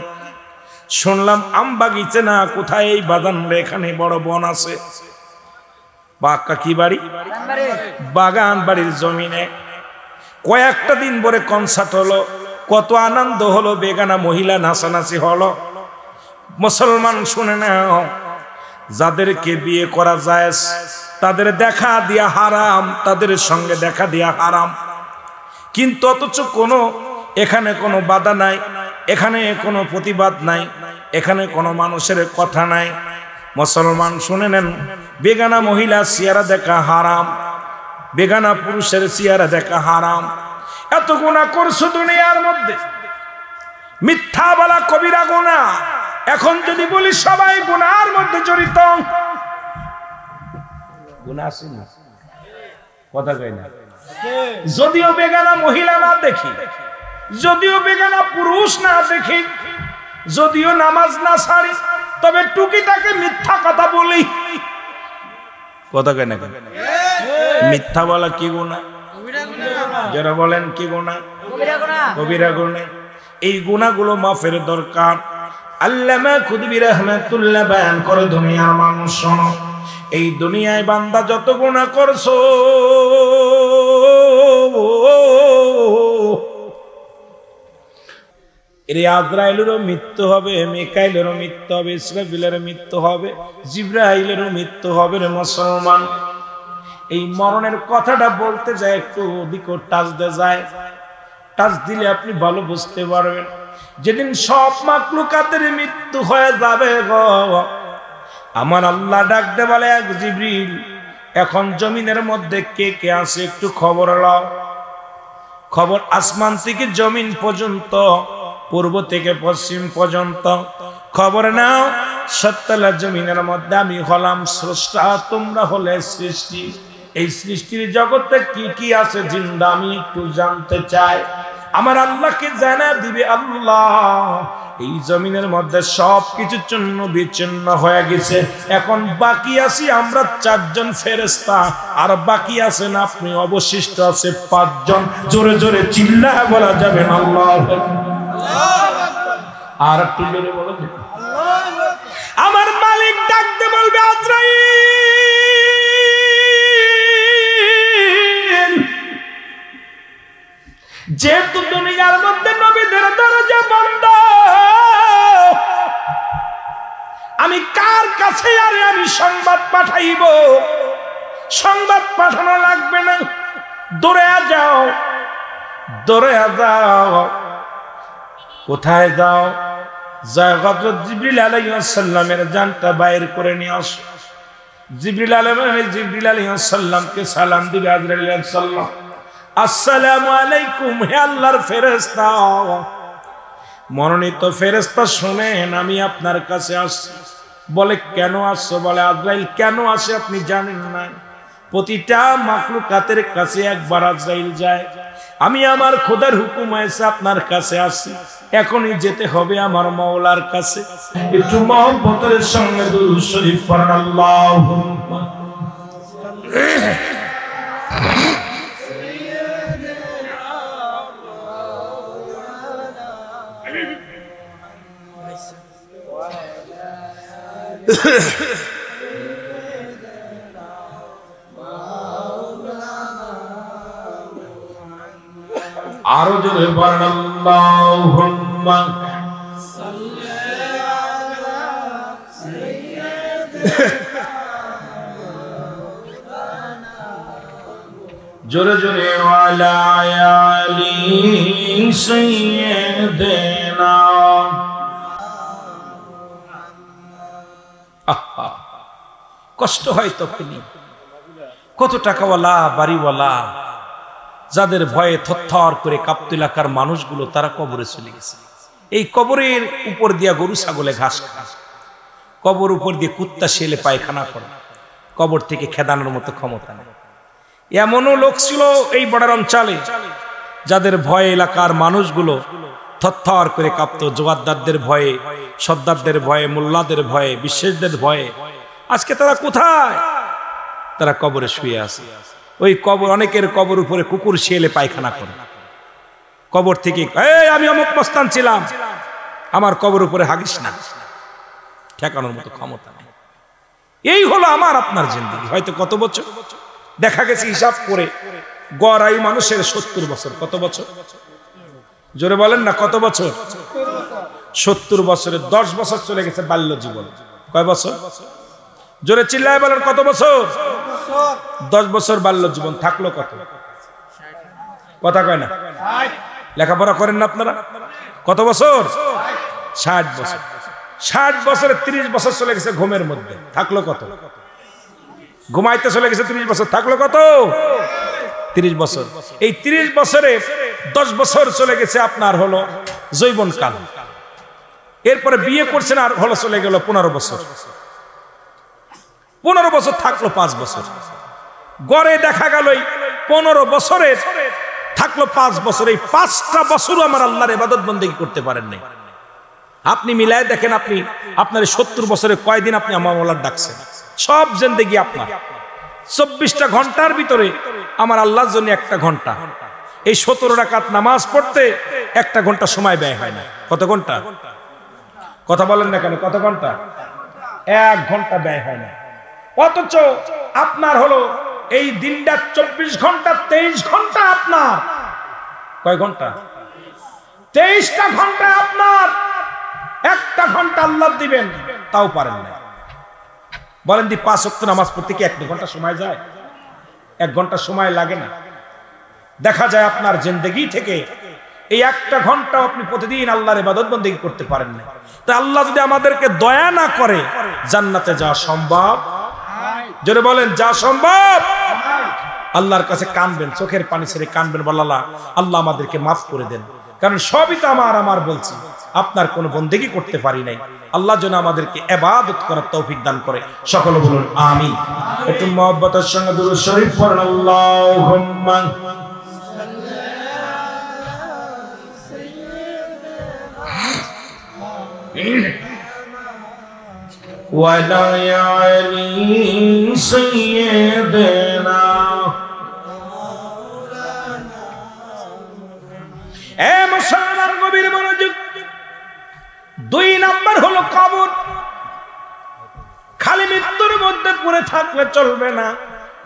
শুনলাম আম বাগিচে না কোথায় এই বাগান, এখানে বড় বন আছে, বাক্কা কি বাড়ি? বাগান বাড়ির জমিনে কয়েকটা দিন পরে কনসার্ট হলো, কত আনন্দ হলো, বেগানা মহিলা নাচানাচি হলো। মুসলমান শুনে নাও, যাদেরকে বিয়ে করা যায় তাদের দেখা দিয়া হারাম, তাদের সঙ্গে দেখা দিয়া হারাম, কিন্তু অথচ এখানে কোনো বাধা নাই, এখানে কোনো প্রতিবাদ নাই, এখানে কোনো মানুষের কথা নাই। মুসলমান শুনে নেন, বেগানা মহিলা চেহারা দেখা হারাম, বেগানা পুরুষের চেহারা দেখা হারাম। এত গুনাহ করছো দুনিয়ার মধ্যে, মিথ্যা বলা কবিরা গুনাহ। এখন যদি বলি সবাই গুনাহের মধ্যে জড়িত, গুনাহ আছে না? কথা কই না? যদিও বেগানা মহিলা না দেখি, যদিও বেগানা পুরুষ না দেখি, যদিও নামাজ না ছাড়ি, তবে টুকিটাকে মিথ্যা কথা বলি। কথা কই না? মিথ্যা বলা কি গুনাহ? যারা বলেন কি গুনাহ? কবিরা গুনাহ। এই গুনাহগুলো মাফের দরকার। আল্লামা খুদবি রাহমাতুল্লাহ বয়ান করে, দুনিয়ার মানুষ শোনো, এই দুনিয়ায় বান্দা যত গুনাহ করছো, এর আজরাইলেরও মৃত্যু হবে, মিকাইলেরও মৃত্যু হবে, ইসরাফিলেরও মৃত্যু হবে, জিবরাইলেরও মৃত্যু হবে রে মুসলমান। এই মরণের কথাটা বলতে যায় একটু ওদিকে টাচ দিয়ে যায়, টাচ দিলে আপনি ভালো বুঝতে পারবেন। যেদিন সব মাখলুকাতের মৃত্যু হয়ে যাবে গো, আমার আল্লাহ ডাকতে বলে, এক জিবরিল, এখন জমিনের মধ্যে কে কে আছে একটু খবর নাও। খবর আসমান থেকে জমিন পর্যন্ত, পূর্ব থেকে পশ্চিম পর্যন্ত খবর নাও। সত্তলা জমিনের মধ্যে আমি হলাম স্রষ্টা, তোমরা হলে সৃষ্টি। এই সৃষ্টির জগতে কি কি আছে জিন্দা, আমি একটু জানতে চাই। আমার আল্লাহকে জানা দিবে, আল্লাহ এই জমিনের মধ্যে সবকিছুর জন্য বিচ্ছিন্ন হয়ে গেছে, এখন বাকি আছি আমরা 4 জন ফেরেশতা, আর বাকি আছেন আপনি, অবশিষ্ট আছে 5 জন। জোরে জোরে চিল্লায়া বলা যাবে না আল্লাহু আকবার। আর একটু জোরে বলা যাবে। আমার মালিক ডাকতে বলবে, আজরাইল, যেহেতু দুনিয়ার মধ্যে নবীদের দরজা বন্ধ, আমি কার কাছে আরে আমি সংবাদ পাঠাইব? সংবাদ পাঠানো লাগবে না, দৌড়ে যাও, দৌড়ে যাও। কোথায় যাও? হযরত জিবরিল আলাইহিস সালামের জানটা বাইর করে নিয়ে আসো। জিবরিল আলাইহিস সালামকে সালাম দিবে আজরাইল আলাইহিস সালাম, আসসালামু আলাইকুম, হে আল্লাহর ফেরেশতা, মনোনীত ফেরেশতা শুনেন আমি আপনার কাছে আসছি। বলে কেন আসছো? বলে আজরাইল কেন আসে আপনি জানেন না? প্রতিটা মাখলুকাতের কাছে একবার আজরাইল যায়, আমি আমার খোদার হুকুম হয়েছে আপনার কাছে আসছি, এখনই যেতে হবে আমার মাওলার কাছে। একটু মহব্বতের সঙ্গে দুরূদ শরীফ পড়েন, আল্লাহুম্মা আরো জোরে বলেন, আল্লাহুম্মা সাল্লি আলা সাইয়্যিদিনা, জোরে জোরে ওয়ালা আলি সাইয়্যিদিনা। কষ্ট হয় তখনই, কত টাকাওয়ালা বাড়িওয়ালা যাদের ভয়ে থরথর করে কাঁপতো এলাকার মানুষগুলো, তারা কবরে চলে গেছে। এই কবরের উপর দিয়া গরু ছাগলে ঘাস খায়, কবর উপর দিয়ে কুত্তা শেলে পায়খানা করে, কবর থেকে খেদানোর মতো ক্ষমতা নেই। এমনও লোক ছিল এই বর্ডার অঞ্চলে যাদের ভয়ে এলাকার মানুষগুলো থরথর করে কাঁপতো, জোয়ারদারদের ভয়ে, সর্দারদের ভয়ে, মোল্লাদের ভয়ে, বিশ্বাসদের ভয়ে। আজকে তারা কোথায়? তারা কবরে শুয়ে আছে। ওই কবর, অনেকের কবর উপরে কুকুর শিয়ালে পায়খানা করে, কবর থেকে আমি অমুক মস্তান ছিলাম, আমার কবর উপরে হাগিস না, ঠেকানোর মতো ক্ষমতা নেই। এই হলো আমার আপনার জিন্দেগি। হয়তো কত বছর দেখা গেছে হিসাব করে, গড়াই মানুষের 70 বছর। কত বছর? জোরে বলেন না, কত বছর? 70 বছরে 10 বছর চলে গেছে বাল্য জীবন। কয় বছর? জোরে চিল্লায় বলেন, কত বছর? 10 বছর বাল্য জীবন থাকলো কত? কথা কয় না? লেখাপড়া করেন না আপনারা? কত বছর? 60 বছর। 60 বছরে 30 বছর চলে গেছে ঘুমের মধ্যে, থাকলো কত? ঘুমাইতে চলে গেছে 30 বছর, থাকলো কত? 30 বছর। এই 30 বছরে 10 বছর চলে গেছে আপনার হলো যৌবন কাল। এরপরে বিয়ে করছেন, আর হলো চলে গেল 15 বছর। 15 বছর থাকলো 5 বছর। গড়ে দেখা গেল 15 বছরে থাকলো 5 বছর। এই 5টা বছর আমার আল্লাহর ইবাদত বন্দেগী করতে পারেন নাই। আপনি মিলায় দেখেন, আপনি আপনার 70 বছরে কয়দিন আপনি আমার আল্লাহর ডাকছেন? সব জিন্দেগি আপনার 24টা ঘন্টার ভিতরে আমার আল্লাহর জন্য 1টা ঘন্টা। এই 17 রাকাত নামাজ পড়তে 1টা ঘন্টা সময় ব্যয় হয় না। কত ঘন্টা? কথা বলেন না কেন? কত ঘন্টা? 1 ঘন্টা ব্যয় হয় না। অথচ আপনার হলো এই দিনটা 24 ঘন্টা, 23 ঘন্টা আপনার। কয় ঘন্টা? 23টা ঘন্টা আপনার। 1টা ঘন্টা আল্লাহ দিবেন, তাও পারেন না। বলেন দি 5 ওয়াক্ত নামাজ পড়তে কি 1 ঘন্টা সময় যায়? 1 ঘন্টা সময় লাগে না। দেখা যায় আপনার জিন্দেগি থেকে এই 1টা ঘন্টা আপনি প্রতিদিন আল্লাহর ইবাদত বন্দেগী করতে পারেন না। তো আল্লাহ যদি আমাদেরকে দয়া না করে, জান্নাতে যাওয়া সম্ভব? জোরে বলেন, যা সম্ভব? আল্লাহর কাছে কাঁদবেন, চোখের পানি ছেড়ে কাঁদবেন, বলেন আল্লাহ আমাদেরকে মাফ করে দেন, কারণ সবই তো আমার বলছি, আপনার কোনো বন্দেগী করতে পারি নাই। আল্লাহ যেন আমাদেরকে ইবাদত করার তৌফিক দান করে। সকলে বলুন আমিন। একটু মহব্বতের সঙ্গে দুরূদ শরীফ পড়ুন, আল্লাহুম্মা وعلى آل سيدنا মুসলমান গভীর মনোযোগ। 2 নাম্বার হলো কবর। খালি মৃত্যুর মধ্যে পড়ে থাকলে চলবে না।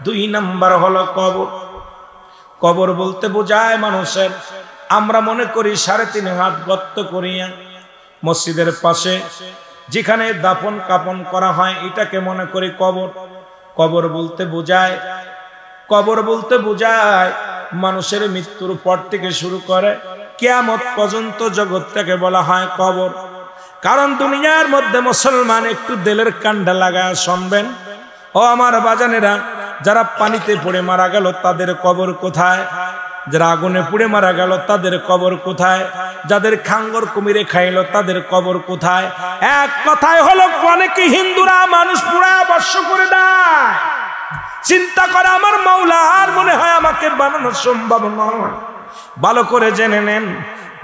2 নাম্বার হলো কবর। কবর বলতে বোঝায় মানুষের, আমরা মনে করি 3.5 হাত গর্ত করিয়া মসজিদের পাশে যেখানে দাফন কাফন করা হয় এটাকে মনে করি কবর। কবর বলতে বোঝায়, কবর বলতে বোঝায় মানুষের মৃত্যুর পর থেকে শুরু করে কিয়ামত পর্যন্ত জগৎটাকে বলা হয় কবর। কারণ দুনিয়ার মধ্যে মুসলমান একটু দিলের কান্ডা লাগায় শুনবেন, ও আমার বাজানেরা, যারা পানিতে পড়ে মারা গেল তাদের কবর কোথায়? যারা আগুনে পুড়ে মারা গেল তাদের কবর কোথায়? যাদের খাঙ্গর কুমিরে খাইলো তাদের কবর কোথায়? এক কথায় হলো, অনেকে হিন্দুরা মানুষ পুরা বর্ষ করে দেয়, চিন্তা করে আমার মাওলা আর মনে হয় আমাকে বানানো সম্ভব নয়। ভালো করে জেনে নেন,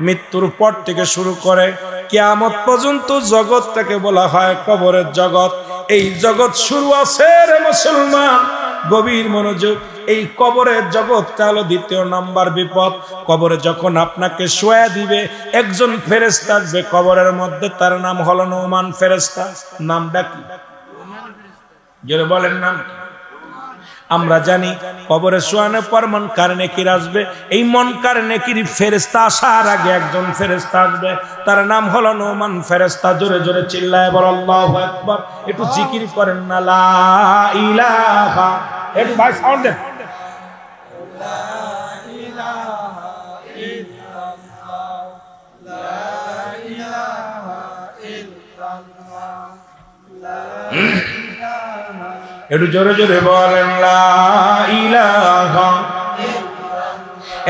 মৃত্যুর পর থেকে শুরু করে কিয়ামত পর্যন্ত জগৎটাকে বলা হয় কবরের জগৎ। এই জগৎ শুরু আছে রে মুসলমান, গভীর মনোযোগ। এই কবরের জগৎটা হলো 2 নাম্বার বিপদ। কবরে যখন আপনাকে শোয়া দিবে, একজন ফেরেশতা আসবে কবরের মধ্যে, তার নাম হলো নোমান ফেরেশতা। নামটা কি? জোরে বলেন, নাম কি? আমরা জানি কবরে শোয়ানোর পর মুনকার নেকির আসবে। এই মুনকার নেকির ফেরেশতা আসার আগে একজন ফেরেশতা আসবে, তার নাম হলো নোমান ফেরেশতা। জোরে জোরে চিল্লায় বল আল্লাহু আকবার। একটু জিকির করেন না, লা ইলাহা। একটু ভাই সাউন্ড দেন। লা ইলাহা ইল্লাল্লাহ, লা ইলাহা ইল্লাল্লাহ, লা একটু জোরে জোরে বলেন, লা ইলাহা ইল্লাল্লাহ,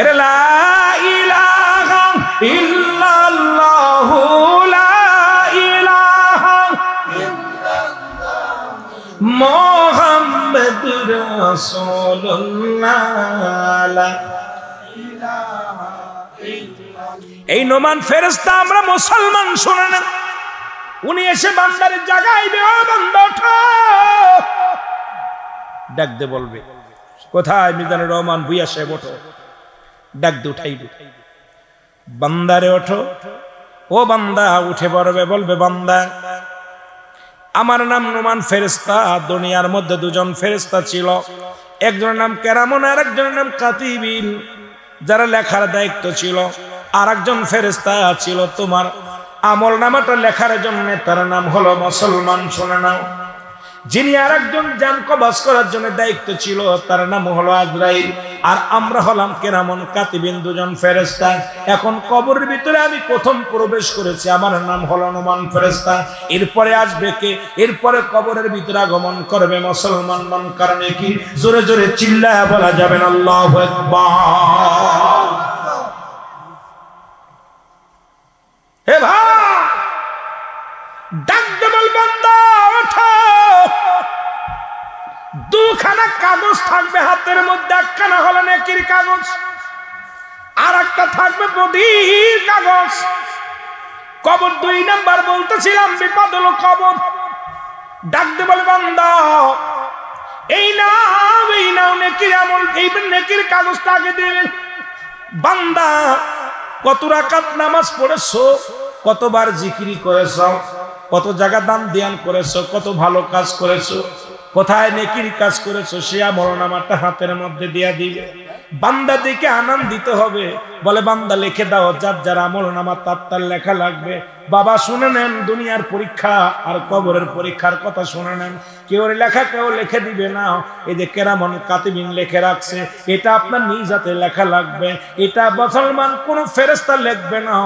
এরে লা ইলাহা ইল্লাল্লাহ, লা ইলাহা ইল্লাল্লাহ, মুহাম্মাদুর রাসূলুল্লাহ, লা ইলাহা ইল্লাল্লাহ। এই নোমান ফেরেশতা আমরা মুসলমান শুনে নেন, উনি এসে বান্দারে জাগাইবে, ও বান্দা ওঠো। ডাক দে বলবে, কোথায় মিজানুর রহমান ভুইয়া সাহেব, ওঠো। ডাক দে উঠাইবে, বান্দারে ওঠো। ও বান্দা উঠে পড়বে, বলবে, বান্দা আমার নাম নোমান ফেরেশতা। দুনিয়ার মধ্যে 2জন ফেরেশতা ছিল, একজনের নাম কেরামন আর একজনের নাম কাতিবিন, যারা লেখার দায়িত্ব ছিল। আর একজন ফেরেশতা ছিল তোমার আমল নামাটা লেখার জন্য, তার নাম হলো মুসলমান। শুনে নাও, যিনি আর একজন জান কবজ করার জন্য দায়িত্ব ছিল, তার নাম হলো আজরাইল। আর আমরা হলাম কেরামন কাতিবিন, 2জন ফেরেশতা। এখন কবরের ভিতরে আমি প্রথম প্রবেশ করেছি, আমার নাম হলো নোমান ফেরেশতা। এরপরে আসবে কে? এরপরে কবরের ভিতরে আগমন করবে মুসলমান মুনকার নেকির। জোরে জোরে চিল্লায়া বলা যাবে না আল্লাহু আকবার। হে ভাই, ডাক দে বল, বান্দা ওঠো। 2খানা কাগজ থাকবে হাতের মধ্যে, একখানা হলো নেকির কাগজ, আর একটা থাকবে বদির কাগজ। কবর 2 নাম্বার বলতেছিলাম, বিপদ হলো কবর। ডাক দে বল, বান্দা এই নাও নেকির আমল, এই নেকির কাগজটা আগে দিবে। বান্দা কত রাকাত নামাজ পড়েছো, কতবার জিকিরি করেছো, কত জায়গা দান ধ্যান করেছো, কত ভালো কাজ করেছো, কোথায় নেকির কাজ করেছো, সে আমলনামাটা হাতের মধ্যে দিয়া দিবে। বান্দা দেখে আনন্দিত হবে, বলে বান্দা লিখে দাও, যার যার আমলনামা তার লেখা লাগবে। বাবা শুনে নেন, দুনিয়ার পরীক্ষা আর কবরের পরীক্ষার কথা শুনে নেন। কেউ লেখা কেউ লিখে দিবে না। এই যে কেরামন কাতিবিন লিখে রাখছে, এটা আপনার নিজ হাতে লেখা লাগবে। এটা মুসলমান কোন ফেরেশতা লিখবে না,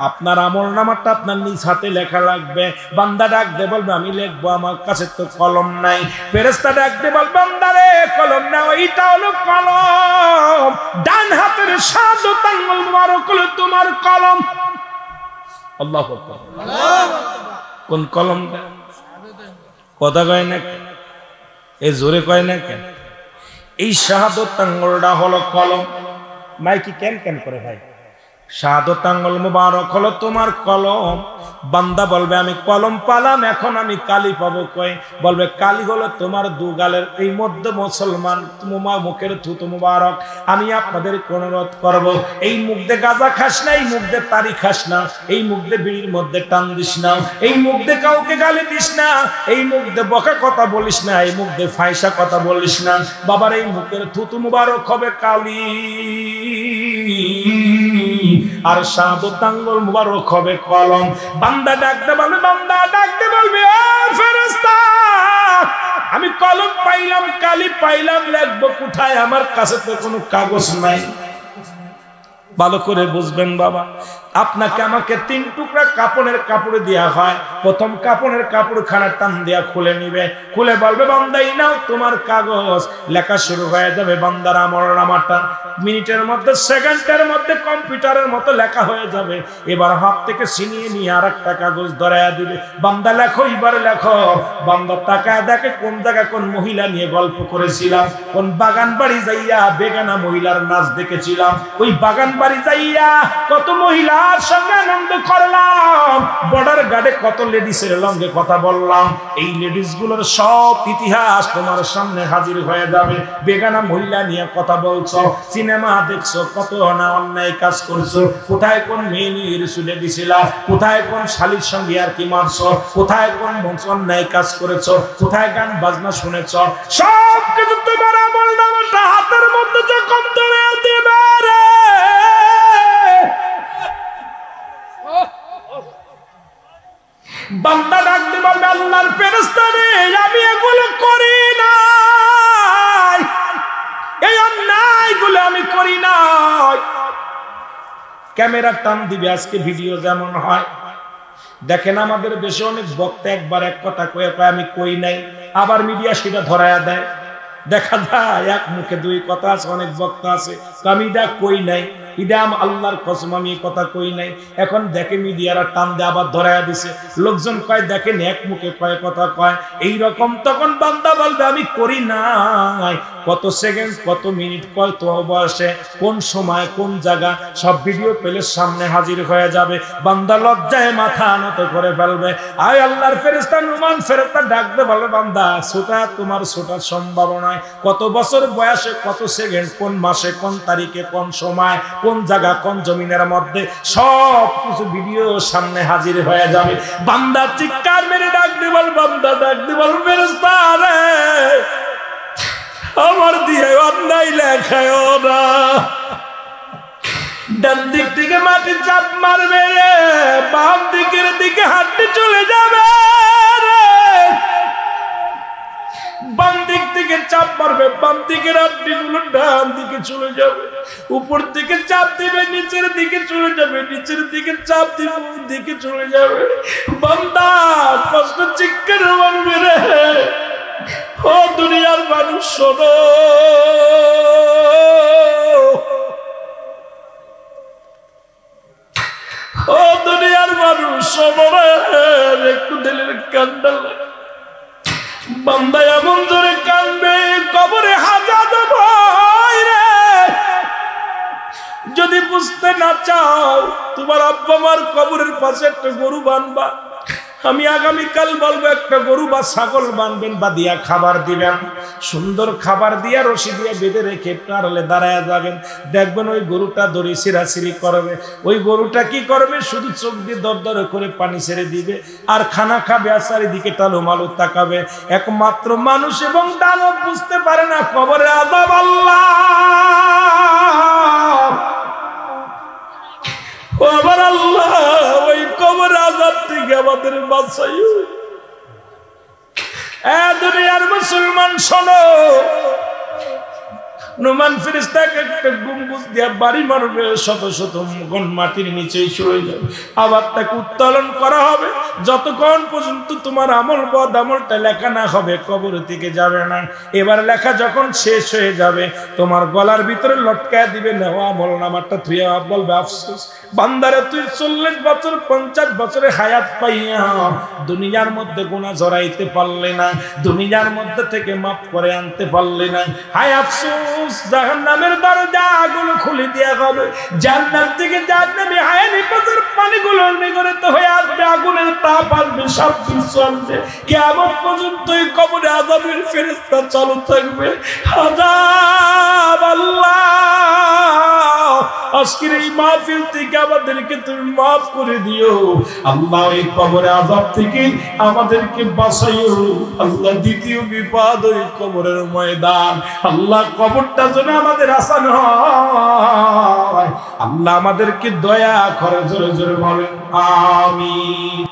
আপনার আমলনামাটা আপনার নিজ হাতে লেখা লাগবে। বান্দা ডাক দে বলবে, আমি লিখবো, আমার কাছে তো কলম নাই। ফেরেশতা ডাক দে বলবে, বান্দারে কলম নাও, এইটা হলো কলম, ডান হাতের শাহাদাত আঙ্গুল মুবারক হলো তোমার কলম। আল্লাহু আকবার। কোন কলম? কথা কয় না, এই জোরে কয় না কেন? এই শাহাদাত আঙ্গুলটা হলো কলম। মাইকি কেন কেন করে ভাই? শাহাদাত আঙ্গুল মুবারক হলো তোমার কলম। বান্দা বলবে আমি কলম পালাম, এখন আমি কালি পাবো কই? বলবে কালি হলো তোমার দুগালের এই মধ্যে মুসলমান তোমার মুখের থুতু মুবারক। আমি আপনাদের অনুরোধ করব, এই মুখ দিয়ে গাঁজা খাস না, এই মুখ দিয়ে তারি খাস না, এই মুখ দিয়ে বিড়ির মধ্যে টান দিস না, এই মুখ দিয়ে কাউকে গালি দিস না, এই মুখ দিয়ে বকা কথা বলিস না, এই মুখ দিয়ে ফাইসা কথা বলিস না। বাবার এই মুখের থুতু মুবারক হবে কালি, আর শাহাদাত আঙ্গুল মুবারক হবে কলম। বান্দা ডাকতে বলবে, বান্দা ডাকতে বলবে ফেরেশতা আমি কলম পাইলাম, কালি পাইলাম, লিখবো কোথায়? আমার কাছে তো কোনো কাগজ নাই। ভালো করে বুঝবেন বাবা, আপনাকে আমাকে 3 টুকরা কাপড়ের কাপড় দেয়া হয়। প্রথম কাপড়ের কাপড় খানা টান দিয়া খুলে নিবে, খুলে বলবে বান্দাই নাও তোমার কাগজ। লেখা শুরু হয়ে যাবে বান্দার আমলনামাটা। মিনিটের মধ্যে, সেকেন্ডের মধ্যে কম্পিউটারের মতো লেখা হয়ে যাবে। এবার হাত থেকে ছিনিয়ে নিয়ে আরেকটা কাগজ ধরাইয়া দিবে, বান্দা লেখো, এবার লেখো। বান্দা তাকায় দেখে কোন জায়গায় কোন মহিলা নিয়ে গল্প করেছিলাম, কোন বাগান বাড়ি যাইয়া বেগানা মহিলার নাচ দেখেছিলাম, ওই বাগান বাড়ি যাইয়া কত মহিলা সঙ্গে আনন্দ করলাম, বর্ডার গার্ডে কত লেডিসের লঙ্গে কথা বললাম। এই লেডিস গুলোর সব ইতিহাস তোমার সামনে হাজির হয়ে যাবে। বেগানা মহিলা নিয়ে কথা বলছো, সিনেমা দেখছো, কত না অন্যায় কাজ করছো, কোথায় কোন মেয়ে নিয়ে চুলে দিছিলা, কোথায় কোন শালির সঙ্গে আর কি মারছো, কোথায় কোন অন্যায় কাজ করেছো, কোথায় গান বাজনা শুনেছো, সব কিছু তোমার আমলনামাটা হাতের মধ্যে যখন ধরে দিবে রে, বান্দা ডাকতে বলবে আল্লাহর ফেরেশতা রে আমি এগুলো করি নাই, এই অন্যায়গুলো আমি করি নাই। ক্যামেরা টান দিবে, আজকে ভিডিও যেমন হয় দেখেন, আমাদের দেশে অনেক বক্তা একবার এক কথা কয়ে কয় আমি কই নাই, আবার মিডিয়া সেটা ধরায়া দেয়। দেখা যায় এক মুখে 2 কথা আছে, অনেক বক্তা আছে আমি এটা কই নাই, ইদাম আল্লাহর কসম আমি এই কথা কই নাই। এখন দেখে মিডিয়ারা টান দিয়ে আবার ধরায়া দিছে, লোকজন কয় দেখেন এক মুখে কয় কথা কয় এই রকম। তখন বান্দা বলবে আমি করি নাই। কত সেকেন্ড, কত মিনিট, কত বয়সে, কোন সময়, কোন জায়গা, সব ভিডিও পেলে সামনে হাজির হয়ে যাবে। বান্দা লজ্জায় মাথা নত করে ফেলবে। আয় আল্লাহর ফেরেশতা নুমান ফেরেশতা ডাকতে বলবে বান্দা ছোটা তোমার ছোটার সম্ভব নয়, কত বছর বয়সে, কত সেকেন্ড, কোন মাসে, কোন তারিখে, কোন সময়, কোন জায়গা, কোন জমিনের মধ্যে, সব কিছু ভিডিও সামনে হাজির হয়ে যাবে। বান্দা চিৎকার মেরে ডাকতে বল, বান্দা ডাকতে বল ফেরেশতা রে আমার দিয়ে অন্যায় লেখায়ও না। ডান দিক থেকে মাটি চাপ মারবে রে, বাম দিকের দিকে হাঁটতে চলে যাবে রে, বাম দিক থেকে চাপ মারবে, বাম দিকের হাড্ডিগুলো ডান দিকে চলে যাবে, উপর দিকে চাপ দিবে নিচের দিকে চলে যাবে, নিচের দিকে চাপ দিবে দিকে চলে যাবে। বান্দা কষ্ট চিৎকার মারবে রে, ও দুনিয়ার মানুষ শোনো, ও দুনিয়ার মানুষ শোনো রে, একটু দিলের কান্ডা। বান্দা এমন জোরে কাঁদবে কবরে হাজার ভয় রে। যদি বুঝতে না চাও তোমার আব্বা মার কবরের পাশে একটা গরু বানবা, আমি আগামীকাল বলবো একটা গরু বা ছাগল বানবেন বা দিয়া খাবার দিবেন, সুন্দর খাবার দিয়া রশি দিয়ে বেঁধে রেখে কারলে দাঁড়ায় যাবেন, দেখবেন ওই গরুটা দড়ি ছিঁড়াছিঁড়ি করবে। ওই গরুটা কি করবে, শুধু চোখ দিয়ে দরদর করে পানি ছেড়ে দিবে আর খানা খাবে আর চারিদিকে টালুমালু তাকাবে। একমাত্র মানুষ এবং দানব বুঝতে পারে না কবরে আযাব আল্লাহ। আবার আল্লাহ ওই কবর আযাব থেকে আমাদের বাঁচাইও। দুনিয়ার মুসলমান শোনো, নুমান ফেরেশতাকে একটা গম্বুজ দিয়া বাড়ি মারবে, শত শত গণ মাটির নিচেই চলে যাবে, আবার তাকে উত্তোলন করা হবে, যতক্ষণ পর্যন্ত তোমার আমল বদ আমলটা লেখা না হবে কবর থেকে যাবে না। এবার লেখা যখন শেষ হয়ে যাবে তোমার গলার ভিতরে লটকায় দিবে নাও আমল নামাটা, তুই বলবে আফসোস বান্দারে তুই 40 বছর 50 বছরে হায়াত পাইয়া দুনিয়ার মধ্যে গুনাহ জড়াইতে পারলে না, দুনিয়ার মধ্যে থেকে মাফ করে আনতে পারলে না, হায় আফসোস জাহান্নামের দরজাগুলো খুলে দেয়া হবে, জান্নাত থেকে জাহান্নামে হায় নিপাতের পানিগুলো নিগড়িত হয়ে আসবে, আগুনের তাপ আসবে, সব কিছু আসবে, কিয়ামত পর্যন্ত এই কবরে আযাবের ফেরেশতা চালু থাকবে। আযাব আল্লাহ আজকের এই মাহফিল থেকে আমাদেরকে তুমি মাফ করে দিও আল্লাহ, এই কবরে আযাব থেকে আমাদেরকে বাঁচাইও আল্লাহ। দ্বিতীয় বিপদ ওই কবরের ময়দান, আল্লাহ কবরটা যেন আমাদের আসান হয়, আল্লাহ আমাদেরকে দয়া করে, জোরে জোরে বলেন আমিন।